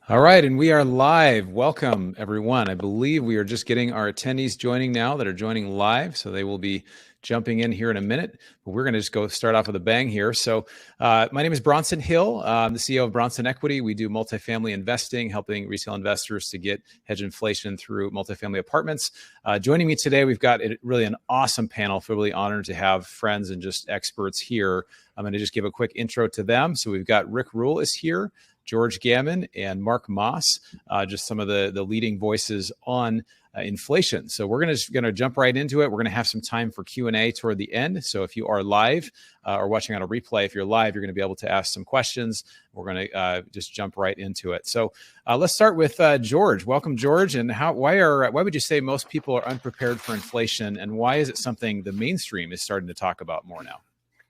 All right, and we are live. Welcome, everyone. I believe we are just getting our attendees joining now that are joining live, so they will be jumping in here in a minute. But we're going to just go start off with a bang here. So, my name is Bronson Hill. I'm the CEO of Bronson Equity. We do multifamily investing, helping retail investors to get hedge inflation through multifamily apartments. Joining me today, we've got really an awesome panel. Feel really honored to have friends and just experts here. I'm going to just give a quick intro to them. So we've got Rick Rule is here, George Gammon, and Mark Moss, just some of the leading voices on inflation. So we're going to jump right into it. We're going to have some time for Q&A toward the end. So if you are live or watching on a replay, if you're live, you're going to be able to ask some questions. We're going to just jump right into it. So let's start with George. Welcome, George. And why would you say most people are unprepared for inflation, and why is it something the mainstream is starting to talk about more now?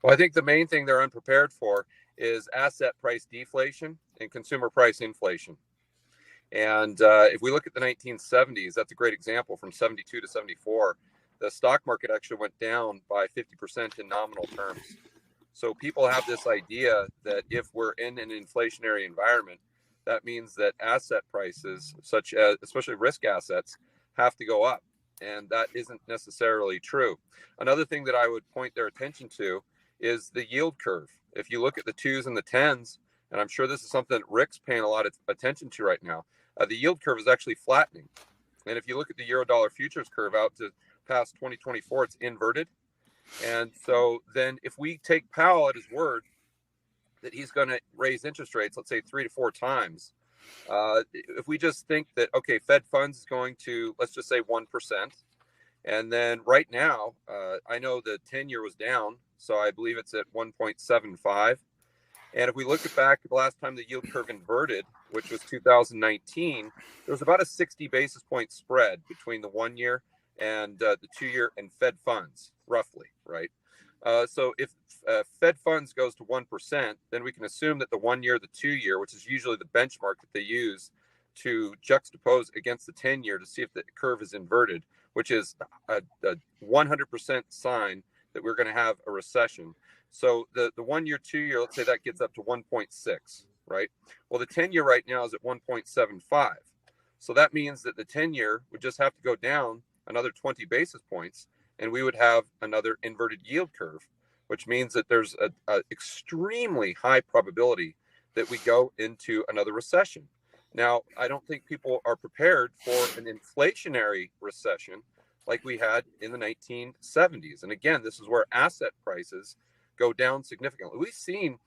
Well, I think the main thing they're unprepared for is asset price deflation and consumer price inflation. And if we look at the 1970s, that's a great example. From 72 to 74, the stock market actually went down by 50% in nominal terms. So people have this idea that if we're in an inflationary environment, that means that asset prices, such as especially risk assets, have to go up. And that isn't necessarily true. Another thing that I would point their attention to is the yield curve. If you look at the 2s and the 10s, and I'm sure this is something that Rick's paying a lot of attention to right now, the yield curve is actually flattening. And if you look at the Euro-dollar futures curve out to past 2024, it's inverted. And so then if we take Powell at his word that he's going to raise interest rates, let's say 3 to 4 times, if we just think that, okay, Fed funds is going to, let's just say 1%. And then right now, I know the 10-year was down, so I believe it's at 1.75. And if we look back at the last time the yield curve inverted, which was 2019, there was about a 60 basis point spread between the 1 year and the 2 year and Fed funds, roughly, right? So if Fed funds goes to 1%, then we can assume that the 1 year, the 2 year, which is usually the benchmark that they use to juxtapose against the 10 year to see if the curve is inverted, which is a 100% sign that we're going to have a recession. So the 1 year, 2 year, let's say that gets up to 1.6, right? Well, the 10 year right now is at 1.75. So that means that the 10 year would just have to go down another 20 basis points, and we would have another inverted yield curve, which means that there's a extremely high probability that we go into another recession. Now, I don't think people are prepared for an inflationary recession like we had in the 1970s. And again, this is where asset prices go down significantly. We've seen,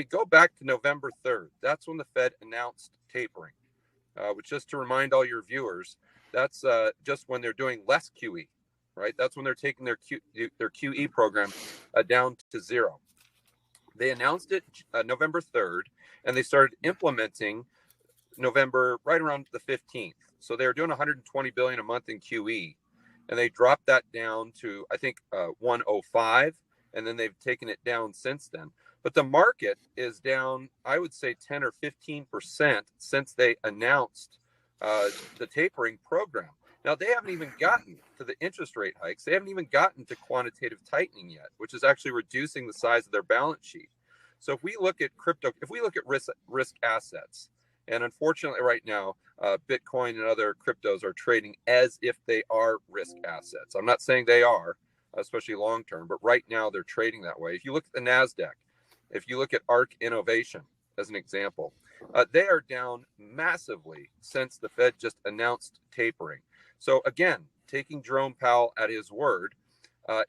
go back to November 3rd. That's when the Fed announced tapering, which, just to remind all your viewers, that's just when they're doing less QE, right? That's when they're taking their QE program down to zero. They announced it November 3rd, and they started implementing November right around the 15th. So they were doing 120 billion a month in QE, and they dropped that down to, I think, 105, and then they've taken it down since then. But the market is down, I would say, 10 or 15% since they announced the tapering program. Now, they haven't even gotten to the interest rate hikes. They haven't even gotten to quantitative tightening yet, which is actually reducing the size of their balance sheet. So if we look at crypto, if we look at risk assets, and unfortunately right now, Bitcoin and other cryptos are trading as if they are risk assets. I'm not saying they are, especially long term, but right now they're trading that way. If you look at the NASDAQ, if you look at ARK Innovation as an example, they are down massively since the Fed just announced tapering. So again, taking Jerome Powell at his word,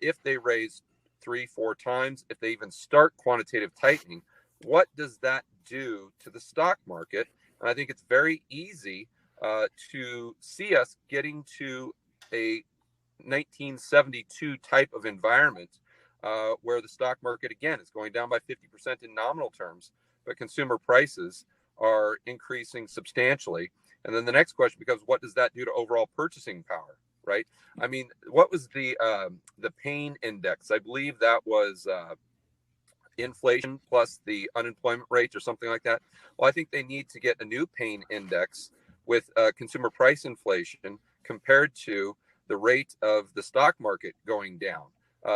if they raise 3-4 times, if they even start quantitative tightening, what does that do to the stock market? And I think it's very easy to see us getting to a 1972 type of environment where the stock market, again, is going down by 50% in nominal terms, but consumer prices are increasing substantially. And then the next question becomes, what does that do to overall purchasing power, right? What was the pain index? I believe that was inflation plus the unemployment rate or something like that. Well, I think they need to get a new pain index with consumer price inflation compared to the rate of the stock market going down,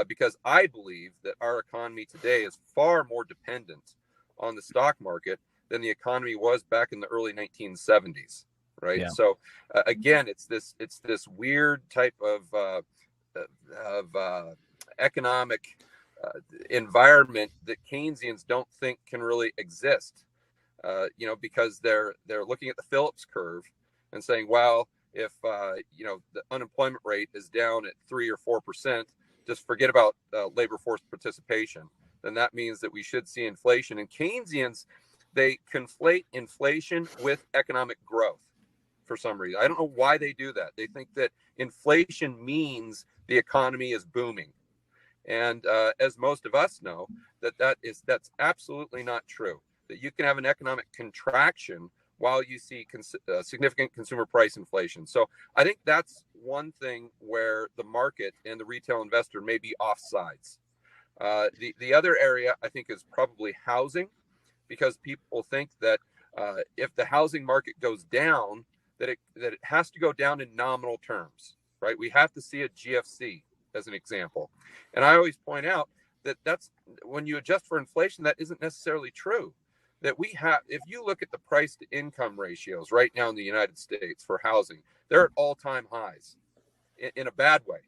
because I believe that our economy today is far more dependent on the stock market than the economy was back in the early 1970s, right? Yeah. So again, it's this weird type of economic environment that Keynesians don't think can really exist, because they're looking at the Phillips curve and saying, well, if the unemployment rate is down at 3 or 4%, just forget about labor force participation. Then that means that we should see inflation. And Keynesians, they conflate inflation with economic growth for some reason. I don't know why they do that. They think that inflation means the economy is booming. And as most of us know, that's absolutely not true. That you can have an economic contraction while you see significant consumer price inflation. So I think that's one thing where the market and the retail investor may be offsides. The other area I think is probably housing, because people think that if the housing market goes down, that it has to go down in nominal terms, right? We have to see a GFC as an example. And I always point out that that's when you adjust for inflation, that isn't necessarily true. That if you look at the price to income ratios right now in the United States for housing, they're at all-time highs in a bad way.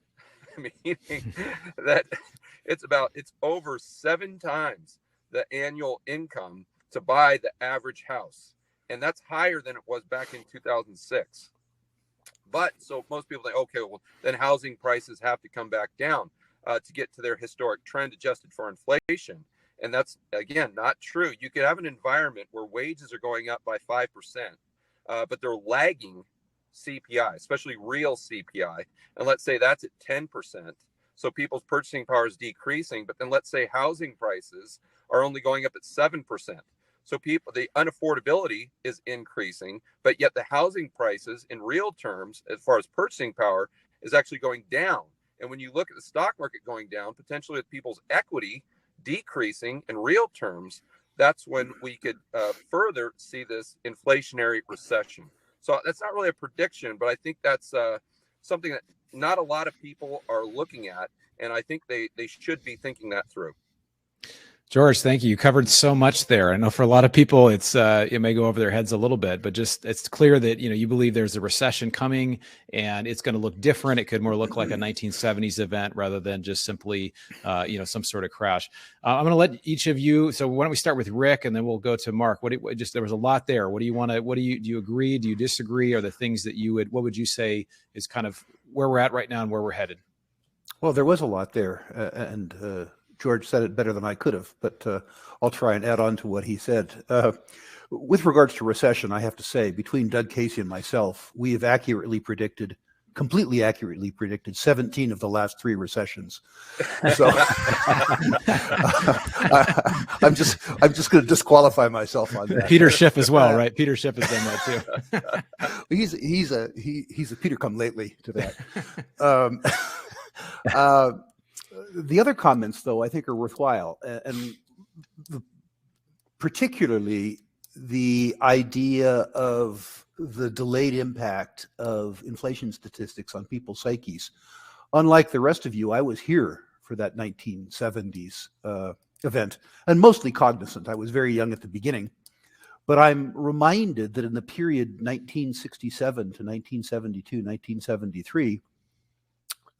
Meaning that it's over 7 times the annual income to buy the average house. And that's higher than it was back in 2006. But so most people think, okay, well, then housing prices have to come back down to get to their historic trend adjusted for inflation. And that's, again, not true. You could have an environment where wages are going up by 5%, but they're lagging CPI, especially real CPI. And let's say that's at 10%. So people's purchasing power is decreasing. But then let's say housing prices are only going up at 7%. So the unaffordability is increasing, but yet the housing prices in real terms, as far as purchasing power, is actually going down. And when you look at the stock market going down, potentially with people's equity decreasing in real terms, that's when we could further see this inflationary recession. So that's not really a prediction, but I think that's something that not a lot of people are looking at. And I think they should be thinking that through. George, thank you. You covered so much there. I know for a lot of people, it may go over their heads a little bit, but just it's clear that you believe there's a recession coming, and it's going to look different. It could more look like a 1970s event rather than just simply, some sort of crash. I'm going to let each of you. So why don't we start with Rick, and then we'll go to Mark. There was a lot there. What do you want to? Do you agree? Do you disagree? Are the things that what would you say is kind of where we're at right now and where we're headed? Well, there was a lot there, and George said it better than I could have, but I'll try and add on to what he said. With regards to recession, I have to say, between Doug Casey and myself, we have completely accurately predicted 17 of the last 3 recessions. So I'm just going to disqualify myself on that. Peter Schiff as well, right? Peter Schiff has done that too. He's a Peter come lately to that. The other comments, though, I think are worthwhile, and particularly the idea of the delayed impact of inflation statistics on people's psyches. Unlike the rest of you, I was here for that 1970s event, and mostly cognizant. I was very young at the beginning, but I'm reminded that in the period 1967 to 1972, 1973,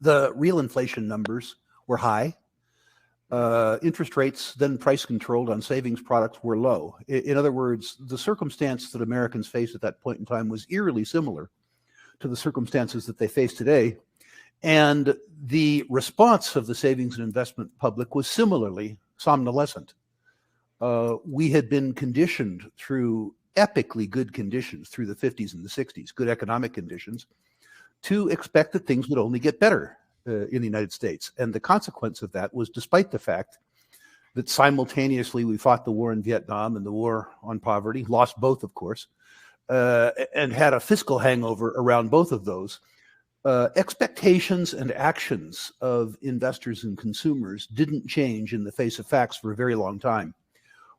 the real inflation numbers were high. Interest rates, then price controlled on savings products, were low. In other words, the circumstance that Americans faced at that point in time was eerily similar to the circumstances that they face today. And the response of the savings and investment public was similarly somnolescent. We had been conditioned through epically good conditions through the 50s and the 60s, good economic conditions, to expect that things would only get better in the United States. And the consequence of that was, despite the fact that simultaneously we fought the war in Vietnam and the war on poverty, lost both, of course, and had a fiscal hangover around both of those, expectations and actions of investors and consumers didn't change in the face of facts for a very long time.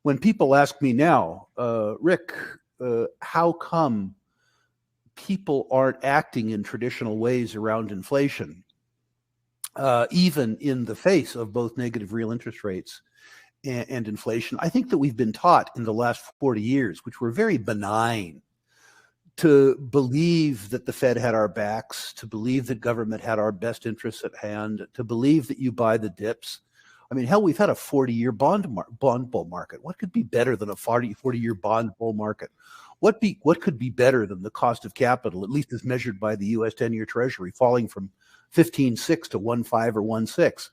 When people ask me now, Rick, how come people aren't acting in traditional ways around inflation, even in the face of both negative real interest rates and inflation, I think that we've been taught in the last 40 years, which were very benign, to believe that the Fed had our backs, to believe that government had our best interests at hand, to believe that you buy the dips. I mean, hell, we've had a 40-year bond bull market. What could be better than a 40-year bond bull market? What could be better than the cost of capital, at least as measured by the U.S. 10-year Treasury, falling from 15.6 to 1.5 or 1.6?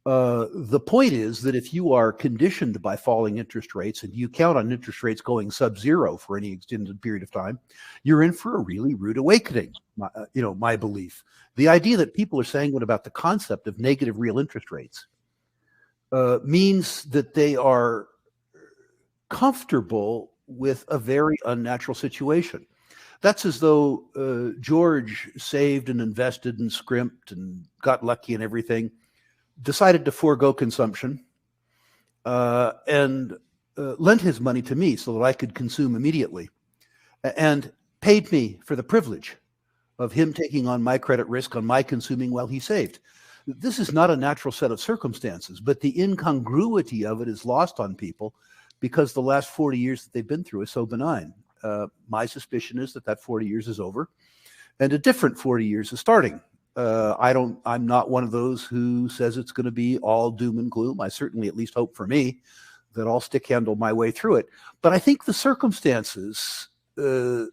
The point is that if you are conditioned by falling interest rates and you count on interest rates going sub-zero for any extended period of time, you're in for a really rude awakening. My belief. The idea that people are sanguine about the concept of negative real interest rates means that they are comfortable with a very unnatural situation. That's as though George saved and invested and scrimped and got lucky and everything, decided to forego consumption, and lent his money to me so that I could consume immediately, and paid me for the privilege of him taking on my credit risk on my consuming while he saved. This is not a natural set of circumstances, but the incongruity of it is lost on people because the last 40 years that they've been through is so benign. My suspicion is that 40 years is over and a different 40 years is starting. I'm not one of those who says it's going to be all doom and gloom. I certainly at least hope for me that I'll stick handle my way through it. But I think the circumstances, the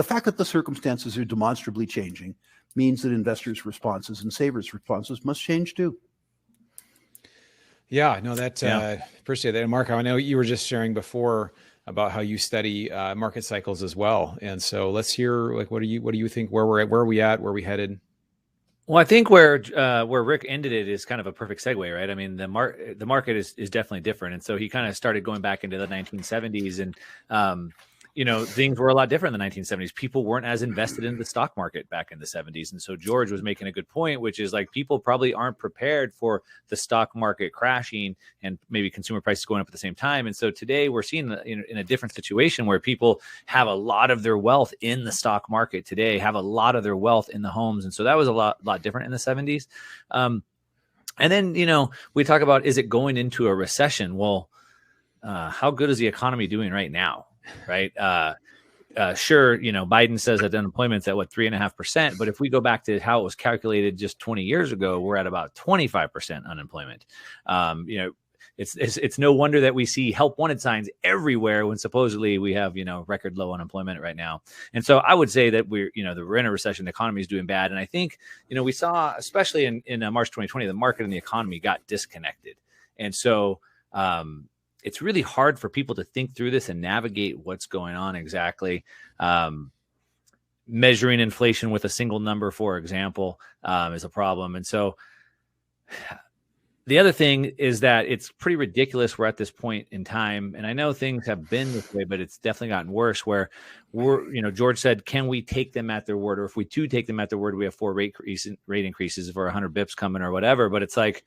fact that the circumstances are demonstrably changing means that investors' responses and savers' responses must change too. Yeah, no, appreciate that. And Mark, I know you were just sharing before about how you study market cycles as well. And so let's hear, what do you think, where are we at, where are we headed? Well, I think where Rick ended it is kind of a perfect segue, right? I mean, the market is definitely different. And so he kind of started going back into the 1970s and, things were a lot different in the 1970s. People weren't as invested in the stock market back in the 70s. And so George was making a good point, which is like people probably aren't prepared for the stock market crashing and maybe consumer prices going up at the same time. And so today we're seeing in a different situation where people have a lot of their wealth in the stock market today, have a lot of their wealth in the homes. And so that was a lot different in the 70s. And then, we talk about, is it going into a recession? Well, how good is the economy doing right now? Right. Sure. Biden says that unemployment's at 3.5%. But if we go back to how it was calculated just 20 years ago, we're at about 25% unemployment. It's no wonder that we see help wanted signs everywhere when supposedly we have, record low unemployment right now. And so I would say that we're in a recession, the economy is doing bad. And I think, we saw, especially in March 2020, the market and the economy got disconnected. And so, it's really hard for people to think through this and navigate what's going on exactly. Measuring inflation with a single number, for example, is a problem. And so the other thing is that it's pretty ridiculous. We're at this point in time, and I know things have been this way, but it's definitely gotten worse where George said, can we take them at their word? Or if we do take them at their word, we have 4 rate increases for 100 bips coming or whatever. But it's like,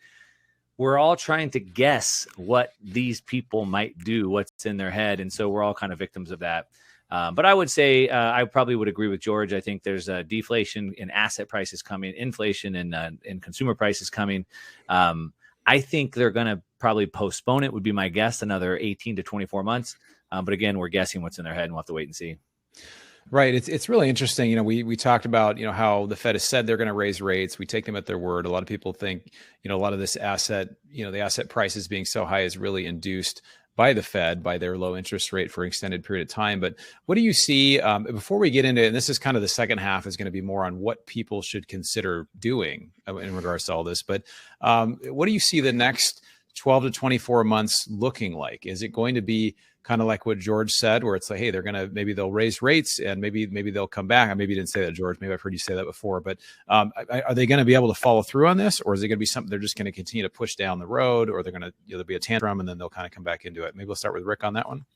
we're all trying to guess what these people might do, what's in their head. And so we're all kind of victims of that. But I would say I probably would agree with George. I think there's a deflation in asset prices coming, inflation in consumer prices coming. I think they're going to probably postpone it, would be my guess, another 18 to 24 months. But again, we're guessing what's in their head and we'll have to wait and see. Right. It's really interesting. We talked about, how the Fed has said they're going to raise rates. We take them at their word. A lot of people think, a lot of this asset, the asset prices being so high is really induced by the Fed, by their low interest rate for an extended period of time. But what do you see before we get into it? And this is kind of the second half is going to be more on what people should consider doing in regards to all this. But what do you see the next 12 to 24 months looking like? Is it going to be kind of like what George said, where it's like, hey, maybe they'll raise rates and maybe they'll come back? I maybe didn't say that, George. Maybe I've heard you say that before, but are they going to be able to follow through on this, or is it going to be something they're just going to continue to push down the road, or they're going to, there'll be a tantrum and then they'll kind of come back into it? Maybe we'll start with Rick on that one.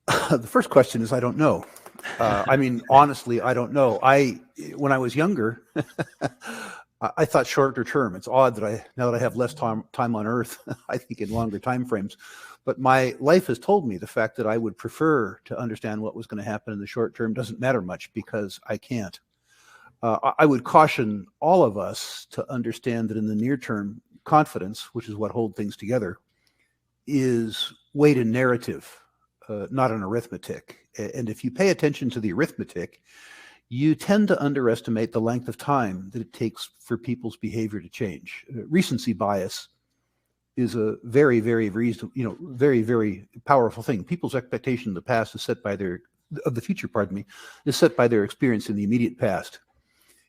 The first question is, I don't know. Honestly, I don't know. When I was younger, I thought shorter term. It's odd that now that I have less time on Earth, I think in longer time frames. But my life has told me the fact that I would prefer to understand what was going to happen in the short term doesn't matter much because I can't. I would caution all of us to understand that in the near term, confidence, which is what holds things together, is weight and narrative, not an arithmetic. And if you pay attention to the arithmetic, you tend to underestimate the length of time that it takes for people's behavior to change. Recency bias is a very, very reasonable, very, very powerful thing. People's expectation of the past is set by of the future, is set by their experience in the immediate past.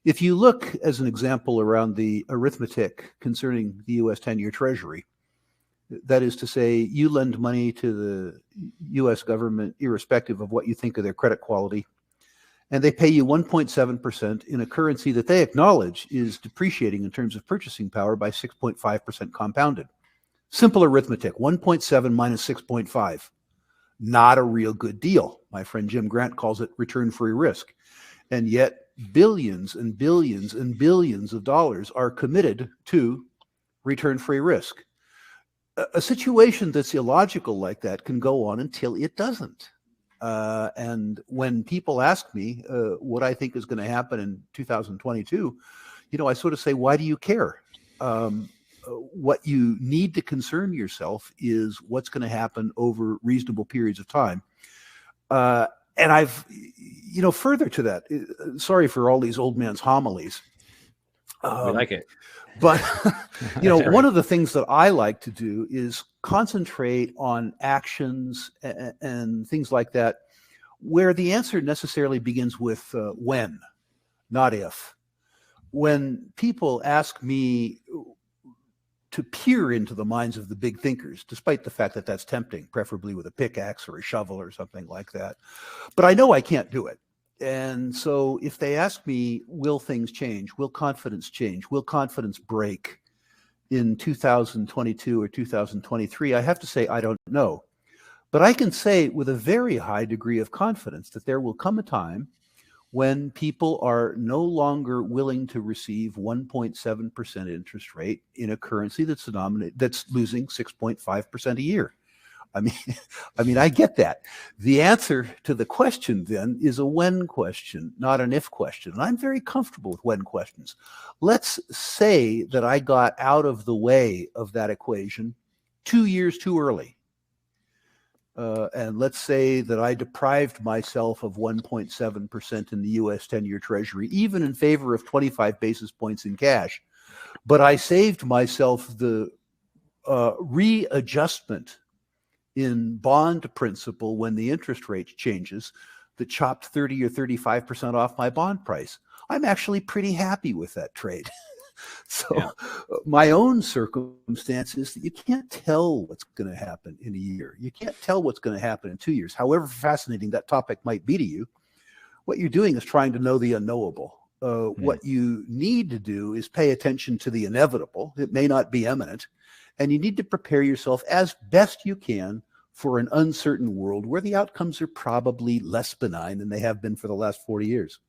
If you look as an example around the arithmetic concerning the U.S. 10-year Treasury, that is to say, you lend money to the U.S. government irrespective of what you think of their credit quality, and they pay you 1.7% in a currency that they acknowledge is depreciating in terms of purchasing power by 6.5% compounded. Simple arithmetic, 1.7 minus 6.5. Not a real good deal. My friend Jim Grant calls it return-free risk. And yet billions and billions and billions of dollars are committed to return-free risk. A situation that's illogical like that can go on until it doesn't. And when people ask me what I think is going to happen in 2022, I sort of say, why do you care? What you need to concern yourself is what's going to happen over reasonable periods of time. And I've, further to that, sorry for all these old man's homilies. We like it. But, one of the things that I like to do is concentrate on actions and things like that, where the answer necessarily begins with when, not if. When people ask me to peer into the minds of the big thinkers, despite the fact that that's tempting, preferably with a pickaxe or a shovel or something like that. But I know I can't do it. And so if they ask me, will things change? Will confidence change? Will confidence break in 2022 or 2023? I have to say, I don't know. But I can say with a very high degree of confidence that there will come a time when people are no longer willing to receive 1.7% interest rate in a currency that's losing 6.5% a year. I mean, I get that. The answer to the question then is a when question, not an if question. And I'm very comfortable with when questions. Let's say that I got out of the way of that equation 2 years too early. And let's say that I deprived myself of 1.7% in the U.S. 10-year Treasury, even in favor of 25 basis points in cash. But I saved myself the readjustment in bond principal when the interest rate changes that chopped 30 or 35% off my bond price. I'm actually pretty happy with that trade. So my own circumstance is that you can't tell what's going to happen in a year. You can't tell what's going to happen in 2 years. However fascinating that topic might be to you, what you're doing is trying to know the unknowable. What you need to do is pay attention to the inevitable. It may not be imminent. And you need to prepare yourself as best you can for an uncertain world where the outcomes are probably less benign than they have been for the last 40 years.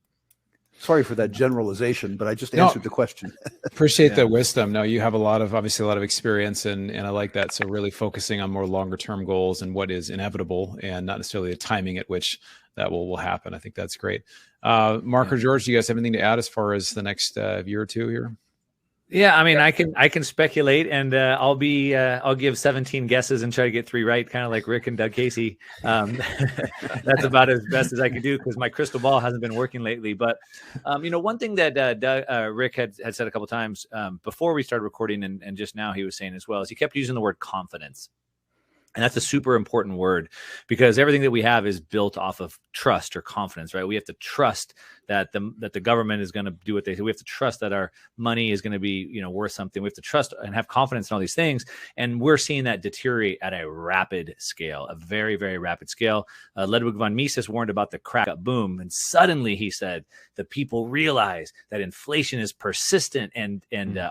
Sorry for that generalization, but I just answered the question. Appreciate the wisdom. No, you have obviously a lot of experience, and I like that. So really focusing on more longer term goals and what is inevitable, and not necessarily the timing at which that will happen. I think that's great. Mark or George, do you guys have anything to add as far as the next year or two here? Yeah, I mean, I can speculate, and I'll give 17 guesses and try to get 3 right, kind of like Rick and Doug Casey. That's about as best as I can do because my crystal ball hasn't been working lately. But one thing that Rick had said a couple of times before we started recording, and just now he was saying as well, is he kept using the word confidence. And that's a super important word because everything that we have is built off of trust or confidence, right? We have to trust that the government is going to do what they say. We have to trust that our money is going to be, worth something. We have to trust and have confidence in all these things. And we're seeing that deteriorate at a rapid scale, a very, very rapid scale. Ludwig von Mises warned about the crack up boom. And suddenly he said, the people realize that inflation is persistent and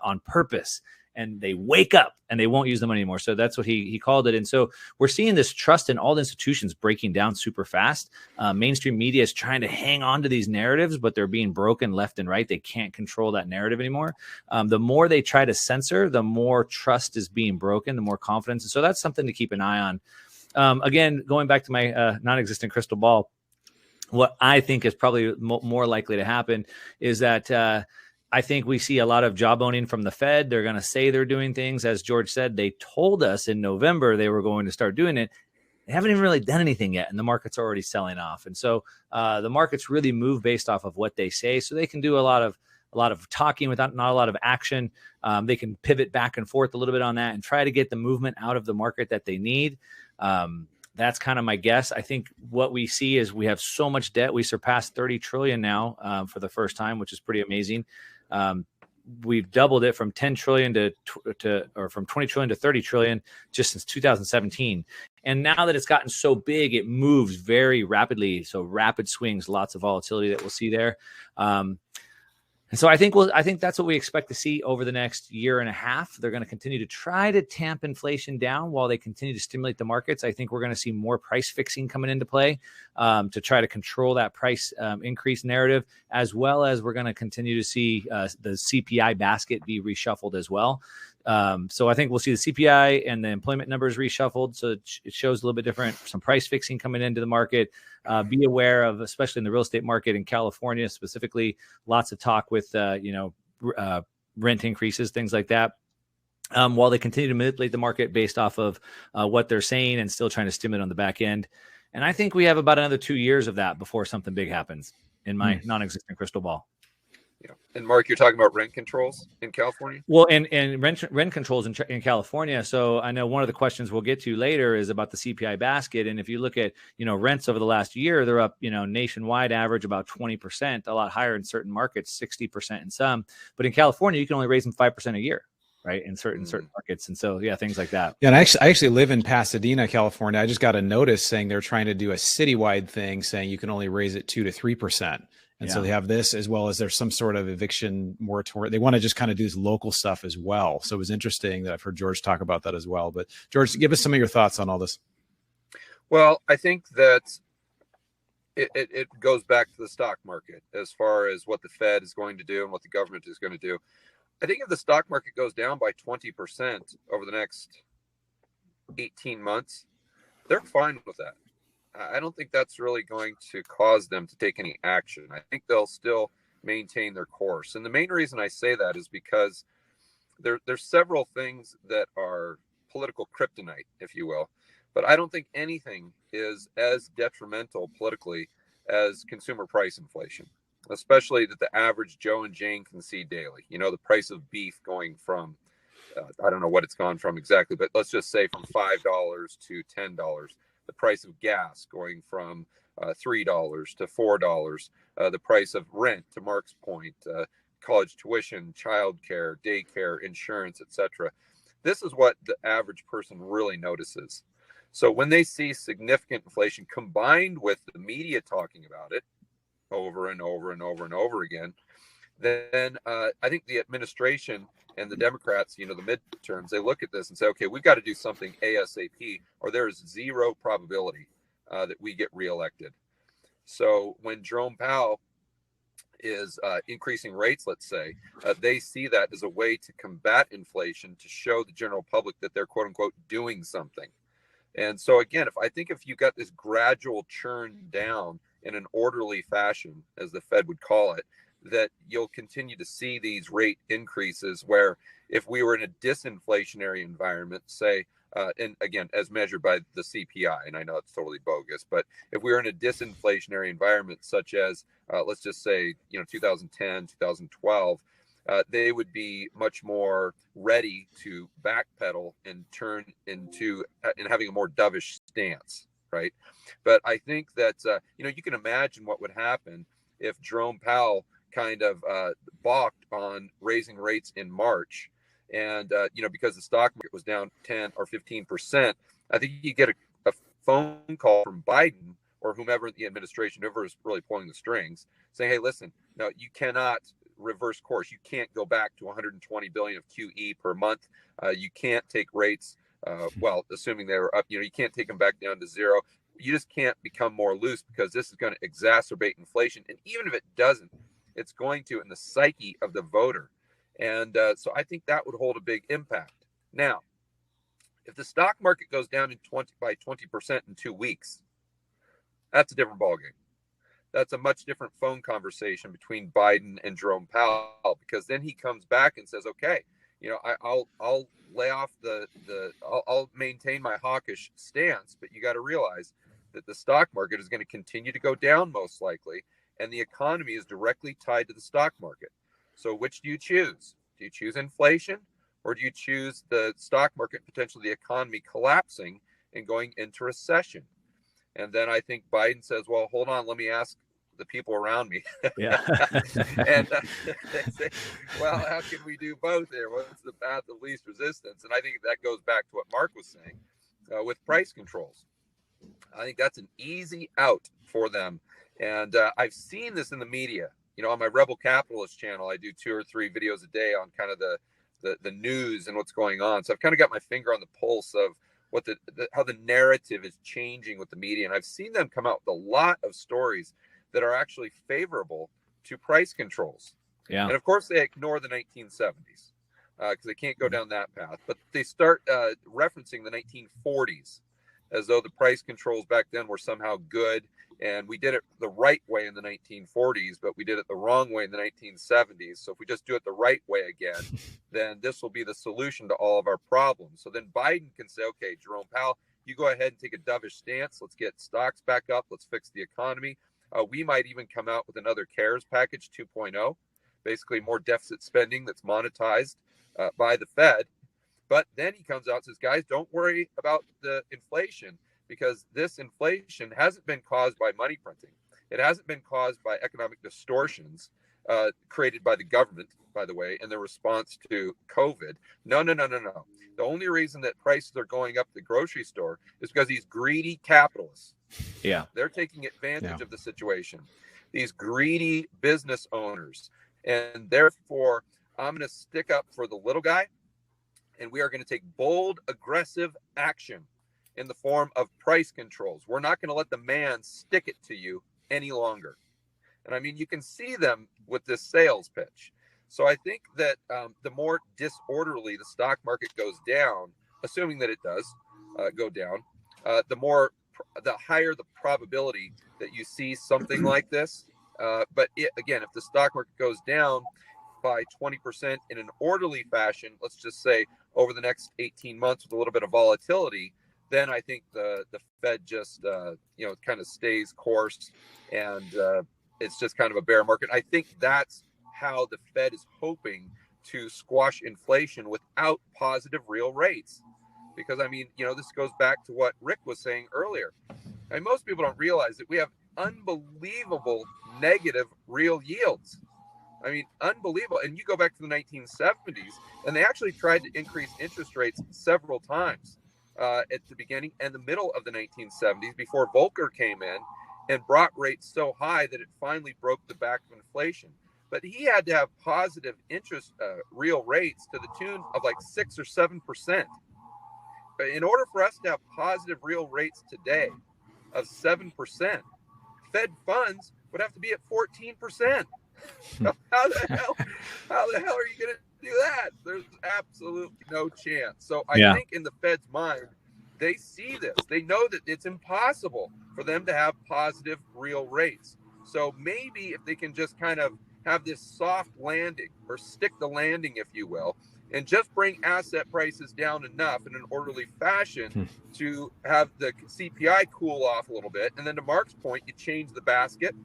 on purpose. And they wake up and they won't use the money anymore. So that's what he called it. And so we're seeing this trust in all the institutions breaking down super fast. Mainstream media is trying to hang on to these narratives, but they're being broken left and right. They can't control that narrative anymore. The more they try to censor, the more trust is being broken, the more confidence. And so that's something to keep an eye on. Again, going back to my non-existent crystal ball, what I think is probably more likely to happen is that I think we see a lot of jawboning from the Fed. They're going to say they're doing things. As George said, they told us in November they were going to start doing it. They haven't even really done anything yet, and the market's already selling off. And so the markets really move based off of what they say. So they can do a lot of talking without not a lot of action. They can pivot back and forth a little bit on that and try to get the movement out of the market that they need. That's kind of my guess. I think what we see is we have so much debt. We surpassed 30 trillion now for the first time, which is pretty amazing. We've doubled it from 10 trillion or from 20 trillion to 30 trillion just since 2017. And now that it's gotten so big, it moves very rapidly. So rapid swings, lots of volatility that we'll see there. And so I think that's what we expect to see over the next year and a half. They're going to continue to try to tamp inflation down while they continue to stimulate the markets. I think we're going to see more price fixing coming into play to try to control that price increase narrative, as well as we're going to continue to see the CPI basket be reshuffled as well. So I think we'll see the CPI and the employment numbers reshuffled. So it shows a little bit different, some price fixing coming into the market. Be aware of, especially in the real estate market in California, specifically, lots of talk with, rent increases, things like that. While they continue to manipulate the market based off of what they're saying and still trying to stimulate on the back end. And I think we have about another 2 years of that before something big happens in my non-existent crystal ball. Yeah. And Mark, you're talking about rent controls in California? Well, and rent controls in California. So I know one of the questions we'll get to later is about the CPI basket. And if you look at, rents over the last year, they're up, nationwide average about 20%, a lot higher in certain markets, 60% in some. But in California, you can only raise them 5% a year, right? In certain markets. And so, yeah, things like that. Yeah, and I actually live in Pasadena, California. I just got a notice saying they're trying to do a citywide thing saying you can only raise it 2 to 3%. And so they have this, as well as there's some sort of eviction moratorium. They want to just kind of do this local stuff as well. So it was interesting that I've heard George talk about that as well. But George, give us some of your thoughts on all this. Well, I think that it goes back to the stock market as far as what the Fed is going to do and what the government is going to do. I think if the stock market goes down by 20% over the next 18 months, they're fine with that. I don't think that's really going to cause them to take any action. I think they'll still maintain their course. And the main reason I say that is because there's several things that are political kryptonite, if you will. But I don't think anything is as detrimental politically as consumer price inflation, especially that the average Joe and Jane can see daily. The price of beef going from, I don't know what it's gone from exactly, but let's just say from $5 to $10. The price of gas going from $3 to $4, the price of rent, to Mark's point, college tuition, childcare, daycare, insurance, etc. This is what the average person really notices. So when they see significant inflation combined with the media talking about it over and over and over and over again, then I think the administration and the Democrats, the midterms, they look at this and say, okay, we've got to do something ASAP, or there is zero probability that we get reelected. So when Jerome Powell is increasing rates, let's say, they see that as a way to combat inflation, to show the general public that they're, quote unquote, doing something. And so, again, if you got this gradual churn down in an orderly fashion, as the Fed would call it, that you'll continue to see these rate increases where if we were in a disinflationary environment, say, and again, as measured by the CPI, and I know it's totally bogus, but if we were in a disinflationary environment, such as, let's just say, 2010, 2012, they would be much more ready to backpedal and turn into and having a more dovish stance, right? But I think that, you can imagine what would happen if Jerome Powell kind of balked on raising rates in March. And, because the stock market was down 10 or 15%, I think you get a phone call from Biden or whomever in the administration, whoever is really pulling the strings, saying, hey, listen, no, you cannot reverse course. You can't go back to 120 billion of QE per month. You can't take rates, assuming they were up, you can't take them back down to zero. You just can't become more loose because this is going to exacerbate inflation. And even if it doesn't, it's going to in the psyche of the voter. And so I think that would hold a big impact. Now, if the stock market goes down by 20% in 2 weeks, that's a different ballgame. that's a much different phone conversation between Biden and Jerome Powell, because then he comes back and says, okay, I'll lay off I'll maintain my hawkish stance, but you got to realize that the stock market is going to continue to go down most likely, and the economy is directly tied to the stock market. So which do you choose? Do you choose inflation, or do you choose the stock market, potentially the economy collapsing and going into recession? And then I think Biden says, well, hold on, let me ask the people around me. Yeah. And they say, well, how can we do both here? What's the path of least resistance? And I think that goes back to what Mark was saying with price controls. I think that's an easy out for them. And I've seen this in the media. On my Rebel Capitalist channel, I do 2 or 3 videos a day on kind of the news and what's going on. So I've kind of got my finger on the pulse of what how the narrative is changing with the media. And I've seen them come out with a lot of stories that are actually favorable to price controls. Yeah. And of course, they ignore the 1970s because they can't go down that path. But they start referencing the 1940s as though the price controls back then were somehow good. And we did it the right way in the 1940s, but we did it the wrong way in the 1970s. So if we just do it the right way again, then this will be the solution to all of our problems. So then Biden can say, okay, Jerome Powell, you go ahead and take a dovish stance. Let's get stocks back up. Let's fix the economy. We might even come out with another CARES package 2.0, basically more deficit spending that's monetized by the Fed. But then he comes out and says, guys, don't worry about the inflation, because this inflation hasn't been caused by money printing. It hasn't been caused by economic distortions created by the government, by the way, in the response to COVID. No. The only reason that prices are going up at the grocery store is because these greedy capitalists, they're taking advantage of the situation. These greedy business owners. And therefore, I'm going to stick up for the little guy, and we are going to take bold, aggressive action in the form of price controls. We're not going to let the man stick it to you any longer. And I mean, you can see them with this sales pitch. So I think that the more disorderly the stock market goes down, assuming that it does go down, the higher the probability that you see something like this. But again, if the stock market goes down by 20% in an orderly fashion, let's just say over the next 18 months with a little bit of volatility, then I think the Fed just kind of stays course, and it's just kind of a bear market. I think that's how the Fed is hoping to squash inflation without positive real rates. Because I mean, this goes back to what Rick was saying earlier. I mean, most people don't realize that we have unbelievable negative real yields. I mean, unbelievable. And you go back to the 1970s, and they actually tried to increase interest rates several times at the beginning and the middle of the 1970s before Volcker came in and brought rates so high that it finally broke the back of inflation. But he had to have positive interest real rates to the tune of like 6 or 7%. In order for us to have positive real rates today of 7%, Fed funds would have to be at 14%. So how the hell are you going to do that? There's absolutely no chance. So I think in the Fed's mind, they see this. They know that it's impossible for them to have positive real rates. So maybe if they can just kind of have this soft landing, or stick the landing, if you will, and just bring asset prices down enough in an orderly fashion to have the CPI cool off a little bit. And then to Mark's point, you change the basket.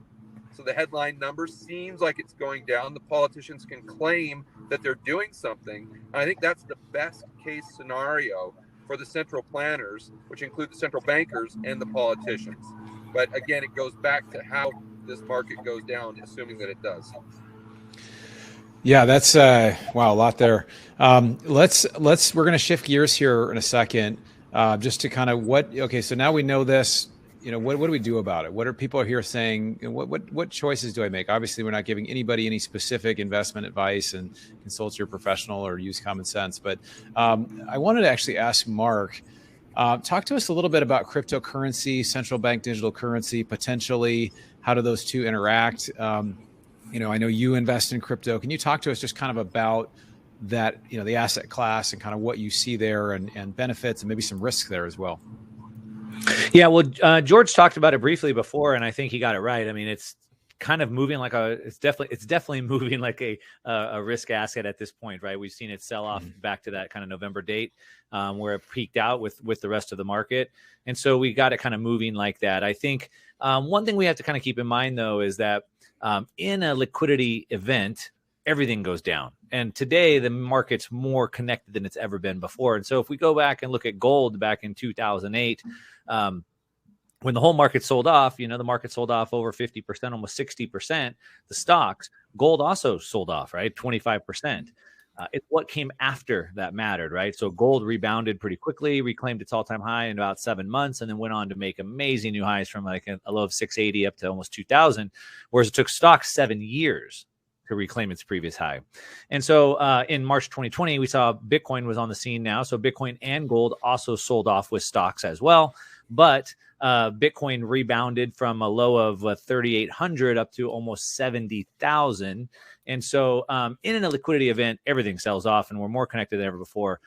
So the headline number seems like it's going down. The politicians can claim that they're doing something. And I think that's the best case scenario for the central planners, which include the central bankers and the politicians. But again, it goes back to how this market goes down, assuming that it does. Yeah, that's wow, a lot there. We're going to shift gears here in a second, just to kind of okay, so now we know this. What do we do about it? What are people here saying? What choices do I make? Obviously, we're not giving anybody any specific investment advice, and consult your professional or use common sense. But I wanted to actually ask Mark, talk to us a little bit about cryptocurrency, central bank digital currency, potentially. How do those two interact? I know you invest in crypto. Can you talk to us just kind of about that, the asset class, and kind of what you see there, and benefits, and maybe some risks there as well? Yeah, well, George talked about it briefly before, and I think he got it right. I mean, it's kind of moving like it's definitely moving like a risk asset at this point, right? We've seen it sell off back to that kind of November date where it peaked out with the rest of the market, and so we got it kind of moving like that. I think one thing we have to kind of keep in mind though is that in a liquidity event, everything goes down. And today the market's more connected than it's ever been before. And so if we go back and look at gold back in 2008, when the whole market sold off, the market sold off over 50%, almost 60%. The stocks, gold also sold off, right? 25%. It's what came after that mattered, right? So gold rebounded pretty quickly, reclaimed its all-time high in about 7 months, and then went on to make amazing new highs from like a low of 680 up to almost 2,000, whereas it took stocks 7 years to reclaim its previous high. And so in March 2020, we saw Bitcoin was on the scene now. So Bitcoin and gold also sold off with stocks as well. But Bitcoin rebounded from a low of 3,800 up to almost 70,000. And so in a liquidity event, everything sells off and we're more connected than ever before.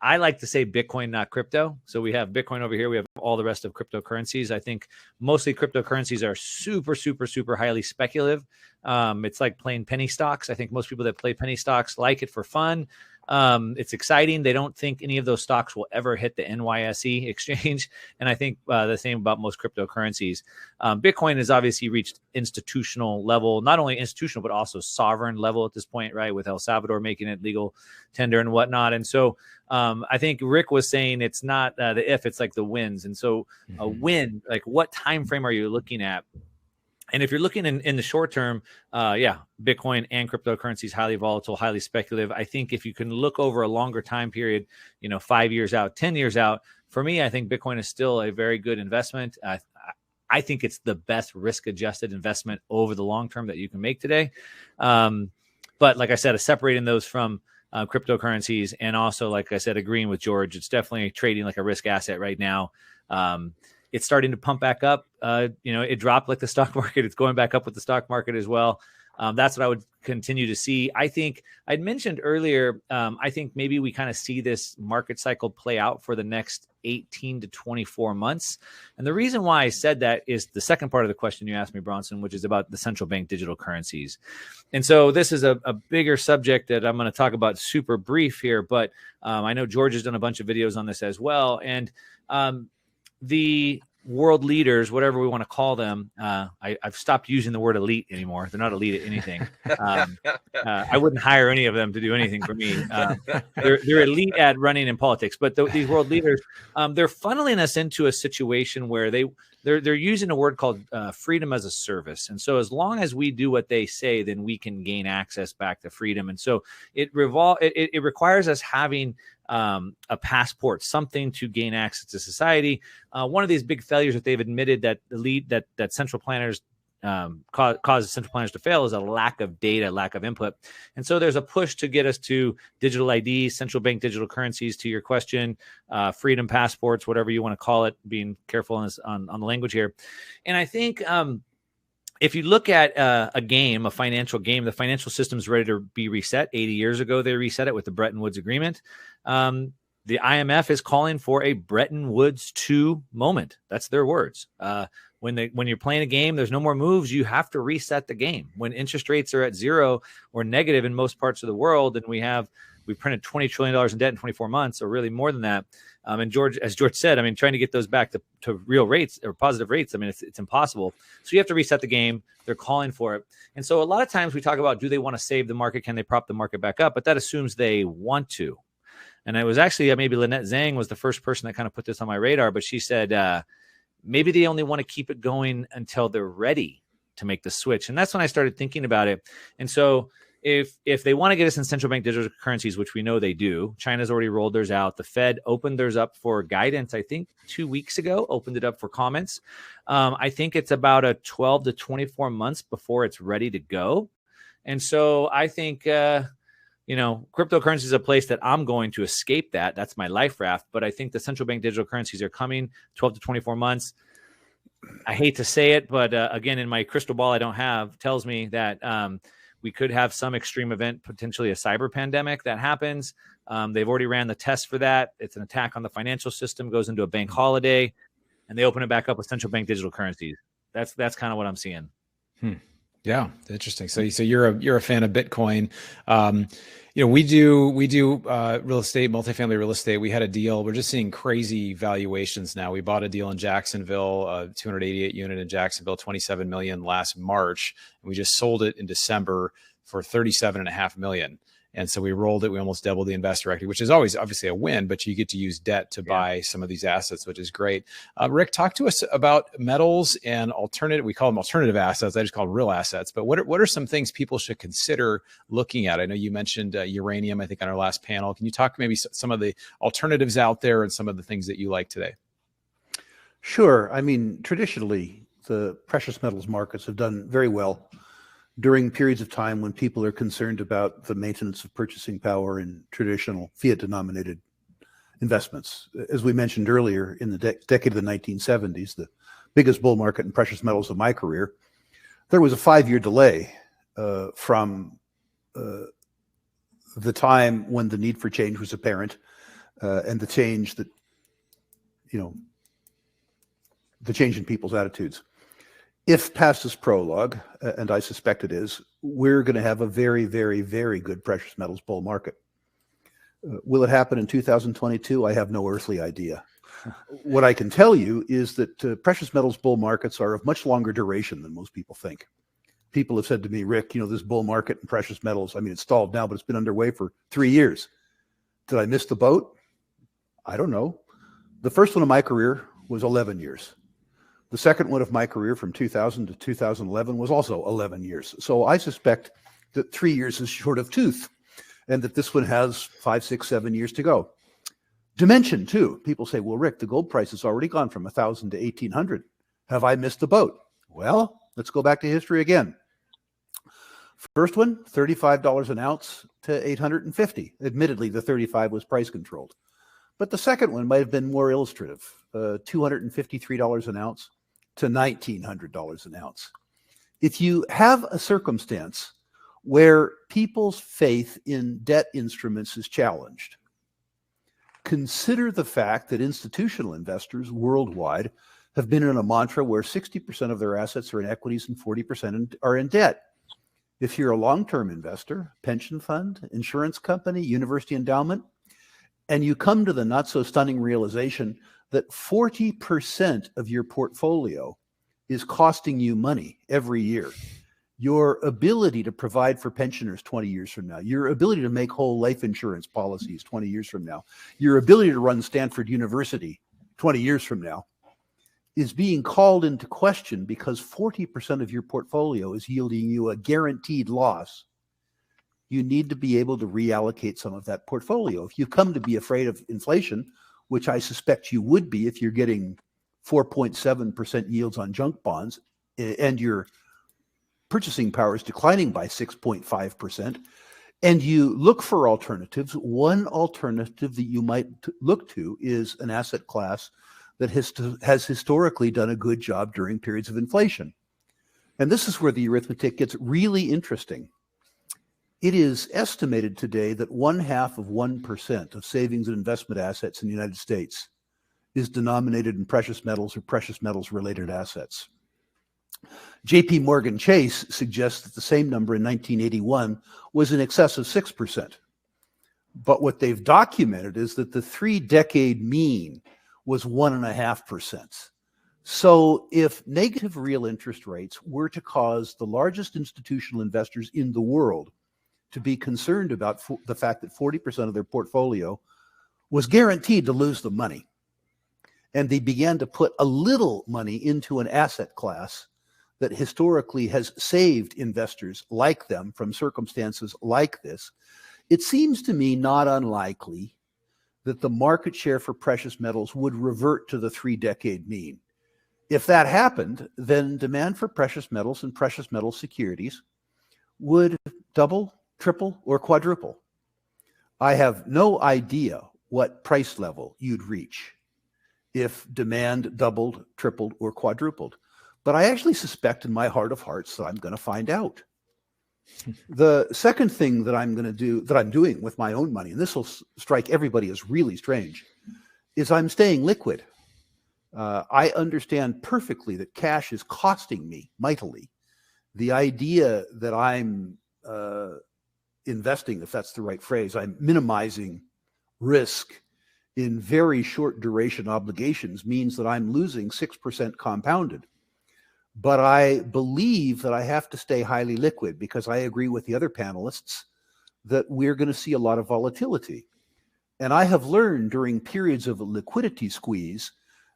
I like to say Bitcoin, not crypto. So we have Bitcoin over here. We have all the rest of cryptocurrencies. I think mostly cryptocurrencies are super, super, super highly speculative. It's like playing penny stocks. I think most people that play penny stocks like it for fun. It's exciting. They don't think any of those stocks will ever hit the NYSE exchange. And I think the same about most cryptocurrencies. Bitcoin has obviously reached institutional level, not only institutional, but also sovereign level at this point, right? With El Salvador making it legal tender and whatnot. And so I think Rick was saying it's not the if, it's like the wins. And so a win, like what time frame are you looking at? And if you're looking in the short term, Bitcoin and cryptocurrencies, highly volatile, highly speculative. I think if you can look over a longer time period, 5 years out, 10 years out, for me, I think Bitcoin is still a very good investment. I think it's the best risk-adjusted investment over the long term that you can make today. But like I said, separating those from cryptocurrencies and also, like I said, agreeing with George, it's definitely trading like a risk asset right now. It's starting to pump back up. It dropped like the stock market. It's going back up with the stock market as well. That's what I would continue to see. I think I'd mentioned earlier, I think maybe we kind of see this market cycle play out for the next 18 to 24 months. And the reason why I said that is the second part of the question you asked me, Bronson, which is about the central bank digital currencies. And so this is a bigger subject that I'm going to talk about super brief here, but I know George has done a bunch of videos on this as well. And the world leaders, whatever we want to call them, I've stopped using the word elite anymore. They're not elite at anything. I wouldn't hire any of them to do anything for me. They're elite at running in politics, but these world leaders, they're funneling us into a situation where they're using a word called freedom as a service. And so as long as we do what they say, then we can gain access back to freedom. And so it requires us having a passport, something to gain access to society. One of these big failures that they've admitted that that central planners causes central planners to fail is a lack of data, lack of input. And so there's a push to get us to digital ID, central bank digital currencies, to your question, freedom passports, whatever you want to call it, being careful on the language here. And I think if you look at a financial game, the financial system's ready to be reset. 80 years ago, they reset it with the Bretton Woods Agreement. The IMF is calling for a Bretton Woods 2 moment. That's their words. When you're playing a game, there's no more moves. You have to reset the game. When interest rates are at zero or negative in most parts of the world, and we printed $20 trillion in debt in 24 months, or really more than that. And as George said, trying to get those back to real rates or positive rates, it's impossible. So you have to reset the game. They're calling for it. And so a lot of times we talk about, do they want to save the market? Can they prop the market back up? But that assumes they want to. And it was actually maybe Lynette Zhang was the first person that kind of put this on my radar, but she said, maybe they only want to keep it going until they're ready to make the switch. And that's when I started thinking about it. And so if they want to get us in central bank digital currencies, which we know they do, China's already rolled theirs out. The Fed opened theirs up for guidance, I think 2 weeks ago, opened it up for comments. I think it's about a 12 to 24 months before it's ready to go. And so I think, cryptocurrency is a place that I'm going to escape that. That's my life raft. But I think the central bank digital currencies are coming 12 to 24 months. I hate to say it, but again, in my crystal ball I don't have, tells me that we could have some extreme event, potentially a cyber pandemic that happens. They've already ran the test for that. It's an attack on the financial system, goes into a bank holiday, and they open it back up with central bank digital currencies. That's kind of what I'm seeing. Yeah, interesting. So you're a fan of Bitcoin. We do real estate, multifamily real estate. We had a deal. We're just seeing crazy valuations now. We bought a deal in Jacksonville, a 288 unit in Jacksonville, 27 million last March, and we just sold it in December for 37.5 million. And so we rolled it. We almost doubled the investor equity, which is always obviously a win, but you get to use debt to buy some of these assets, which is great. Rick, talk to us about metals and alternative. We call them alternative assets. I just call them real assets. But what are some things people should consider looking at? I know you mentioned uranium, I think, on our last panel. Can you talk maybe some of the alternatives out there and some of the things that you like today? Sure. I mean, traditionally, the precious metals markets have done very well during periods of time when people are concerned about the maintenance of purchasing power in traditional fiat-denominated investments. As we mentioned earlier, in the decade of the 1970s, the biggest bull market in precious metals of my career, there was a 5-year delay from the time when the need for change was apparent and the change that, the change in people's attitudes. If past is prologue, and I suspect it is, we're going to have a very, very, very good precious metals bull market. Will it happen in 2022? I have no earthly idea. What I can tell you is that precious metals bull markets are of much longer duration than most people think. People have said to me, Rick, this bull market in precious metals, I mean, it's stalled now, but it's been underway for 3 years. Did I miss the boat? I don't know. The first one of my career was 11 years. The second one of my career from 2000 to 2011 was also 11 years. So I suspect that 3 years is short of tooth and that this one has 5, 6, 7 years to go. Dimension too. People say, well, Rick, the gold price has already gone from 1,000 to 1,800. Have I missed the boat? Well, let's go back to history again. First one, $35 an ounce to 850. Admittedly, the 35 was price controlled. But the second one might have been more illustrative, $253 an ounce to $1,900 an ounce. If you have a circumstance where people's faith in debt instruments is challenged, consider the fact that institutional investors worldwide have been in a mantra where 60% of their assets are in equities and 40% are in debt. If you're a long-term investor, pension fund, insurance company, university endowment, and you come to the not so stunning realization that 40% of your portfolio is costing you money every year, your ability to provide for pensioners 20 years from now, your ability to make whole life insurance policies 20 years from now, your ability to run Stanford University 20 years from now is being called into question because 40% of your portfolio is yielding you a guaranteed loss. You need to be able to reallocate some of that portfolio. If you come to be afraid of inflation, which I suspect you would be if you're getting 4.7% yields on junk bonds and your purchasing power is declining by 6.5%, and you look for alternatives, one alternative that you might look to is an asset class that has historically done a good job during periods of inflation. And this is where the arithmetic gets really interesting. It is estimated today that 0.5% of savings and investment assets in the United States is denominated in precious metals or precious metals related assets. JP Morgan Chase suggests that the same number in 1981 was in excess of 6%. But what they've documented is that the 3-decade mean was 1.5%. So if negative real interest rates were to cause the largest institutional investors in the world to be concerned about the fact that 40% of their portfolio was guaranteed to lose the money, and they began to put a little money into an asset class that historically has saved investors like them from circumstances like this, it seems to me not unlikely that the market share for precious metals would revert to the 3-decade mean. If that happened, then demand for precious metals and precious metal securities would double, triple, or quadruple. I have no idea what price level you'd reach if demand doubled, tripled, or quadrupled. But I actually suspect in my heart of hearts that I'm going to find out. The second thing that I'm doing with my own money, and this will strike everybody as really strange, is I'm staying liquid. I understand perfectly that cash is costing me mightily. The idea that I'm investing, if that's the right phrase, I'm minimizing risk in very short duration obligations means that I'm losing 6% compounded. But I believe that I have to stay highly liquid because I agree with the other panelists that we're going to see a lot of volatility. And I have learned during periods of a liquidity squeeze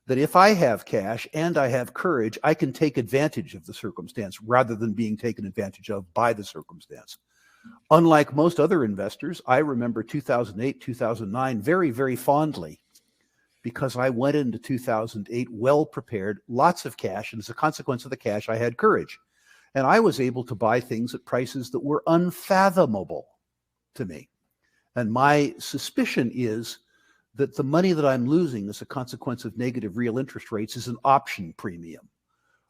that if I have cash and I have courage, I can take advantage of the circumstance rather than being taken advantage of by the circumstance. Unlike most other investors, I remember 2008, 2009 very, very fondly because I went into 2008 well prepared, lots of cash, and as a consequence of the cash, I had courage. And I was able to buy things at prices that were unfathomable to me. And my suspicion is that the money that I'm losing as a consequence of negative real interest rates is an option premium.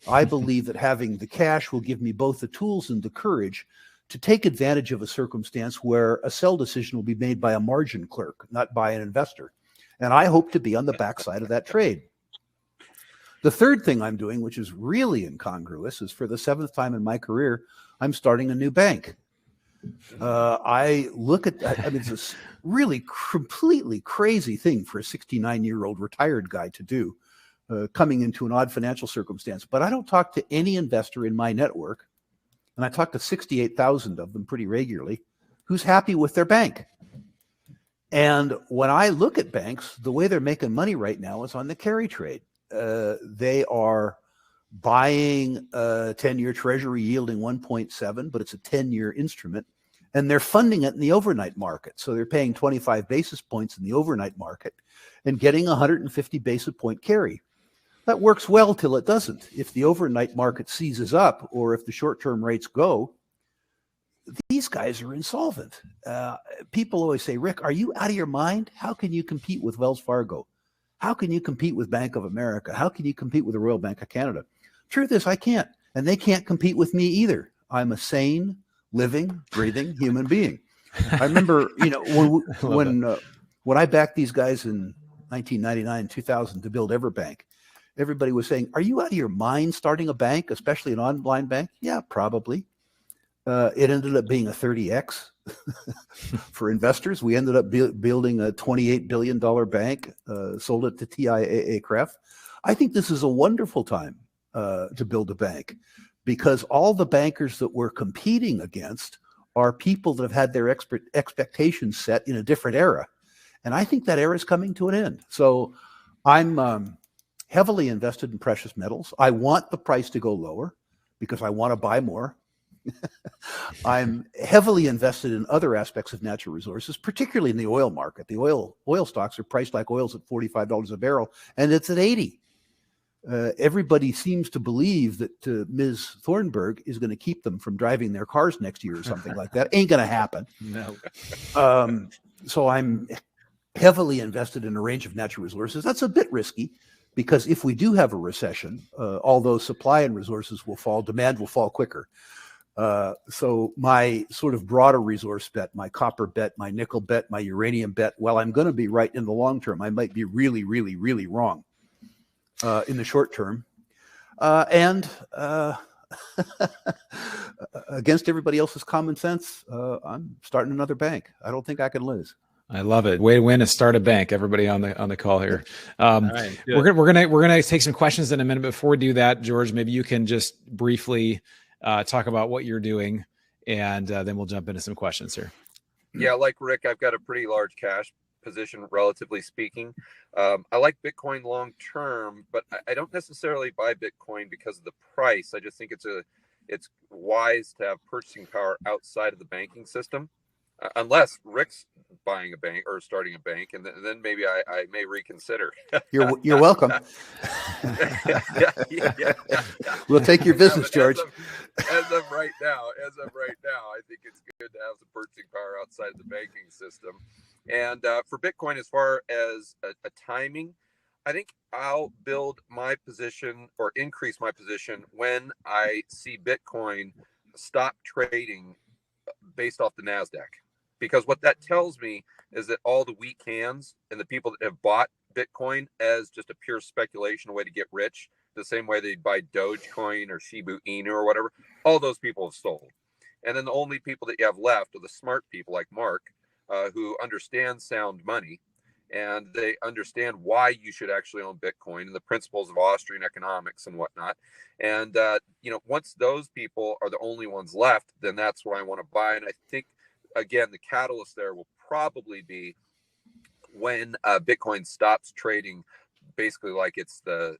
I believe that having the cash will give me both the tools and the courage to take advantage of a circumstance where a sell decision will be made by a margin clerk, not by an investor. And I hope to be on the backside of that trade. The third thing I'm doing, which is really incongruous, is for the 7th time in my career, I'm starting a new bank. I look at that. I mean, it's this really completely crazy thing for a 69-year-old retired guy to do, coming into an odd financial circumstance. But I don't talk to any investor in my network, and I talk to 68,000 of them pretty regularly, who's happy with their bank. And when I look at banks, the way they're making money right now is on the carry trade. They are buying a 10-year treasury yielding 1.7, but it's a 10-year instrument, and they're funding it in the overnight market. So they're paying 25 basis points in the overnight market and getting 150 basis point carry. That works well till it doesn't. If the overnight market seizes up or if the short-term rates go, these guys are insolvent. People always say, Rick, are you out of your mind? How can you compete with Wells Fargo? How can you compete with Bank of America? How can you compete with the Royal Bank of Canada? Truth is, I can't. And they can't compete with me either. I'm a sane, living, breathing human being. I remember, when I backed these guys in 1999, 2000 to build EverBank, everybody was saying, are you out of your mind starting a bank, especially an online bank? Yeah, probably. It ended up being a 30x for investors. We ended up building a $28 billion bank, sold it to TIAA-CREF. I think this is a wonderful time to build a bank because all the bankers that we're competing against are people that have had their expectations set in a different era. And I think that era is coming to an end. So I'm heavily invested in precious metals. I want the price to go lower because I want to buy more. I'm heavily invested in other aspects of natural resources, particularly in the oil market. The oil stocks are priced like oil's at $45 a barrel, and it's at 80. Everybody seems to believe that Ms. Thornburg is going to keep them from driving their cars next year or something like that. Ain't going to happen. No. So I'm heavily invested in a range of natural resources. That's a bit risky because if we do have a recession, although supply and resources will fall, demand will fall quicker. So my sort of broader resource bet, my copper bet, my nickel bet, my uranium bet, while I'm going to be right in the long term, I might be really, really, really wrong in the short term. And against everybody else's common sense, I'm starting another bank. I don't think I can lose. I love it. Way to win is start a bank. Everybody on the call here. Right, we're gonna take some questions in a minute. Before we do that, George, maybe you can just briefly talk about what you're doing, and then we'll jump into some questions here. Yeah, like Rick, I've got a pretty large cash position, relatively speaking. I like Bitcoin long term, but I don't necessarily buy Bitcoin because of the price. I just think it's wise to have purchasing power outside of the banking system, unless Rick's buying a bank or starting a bank, and then maybe I may reconsider. You're welcome. Yeah. We'll take your business, George. As of right now, I think it's good to have some purchasing power outside of the banking system. And for Bitcoin, as far as a timing, I think I'll build my position or increase my position when I see Bitcoin stop trading based off the NASDAQ. Because what that tells me is that all the weak hands and the people that have bought Bitcoin as just a pure speculation, a way to get rich, the same way they'd buy Dogecoin or Shiba Inu or whatever, all those people have sold. And then the only people that you have left are the smart people like Mark, who understand sound money, and they understand why you should actually own Bitcoin and the principles of Austrian economics and whatnot. And, once those people are the only ones left, then that's what I want to buy. And I think, again, the catalyst there will probably be when Bitcoin stops trading basically like it's the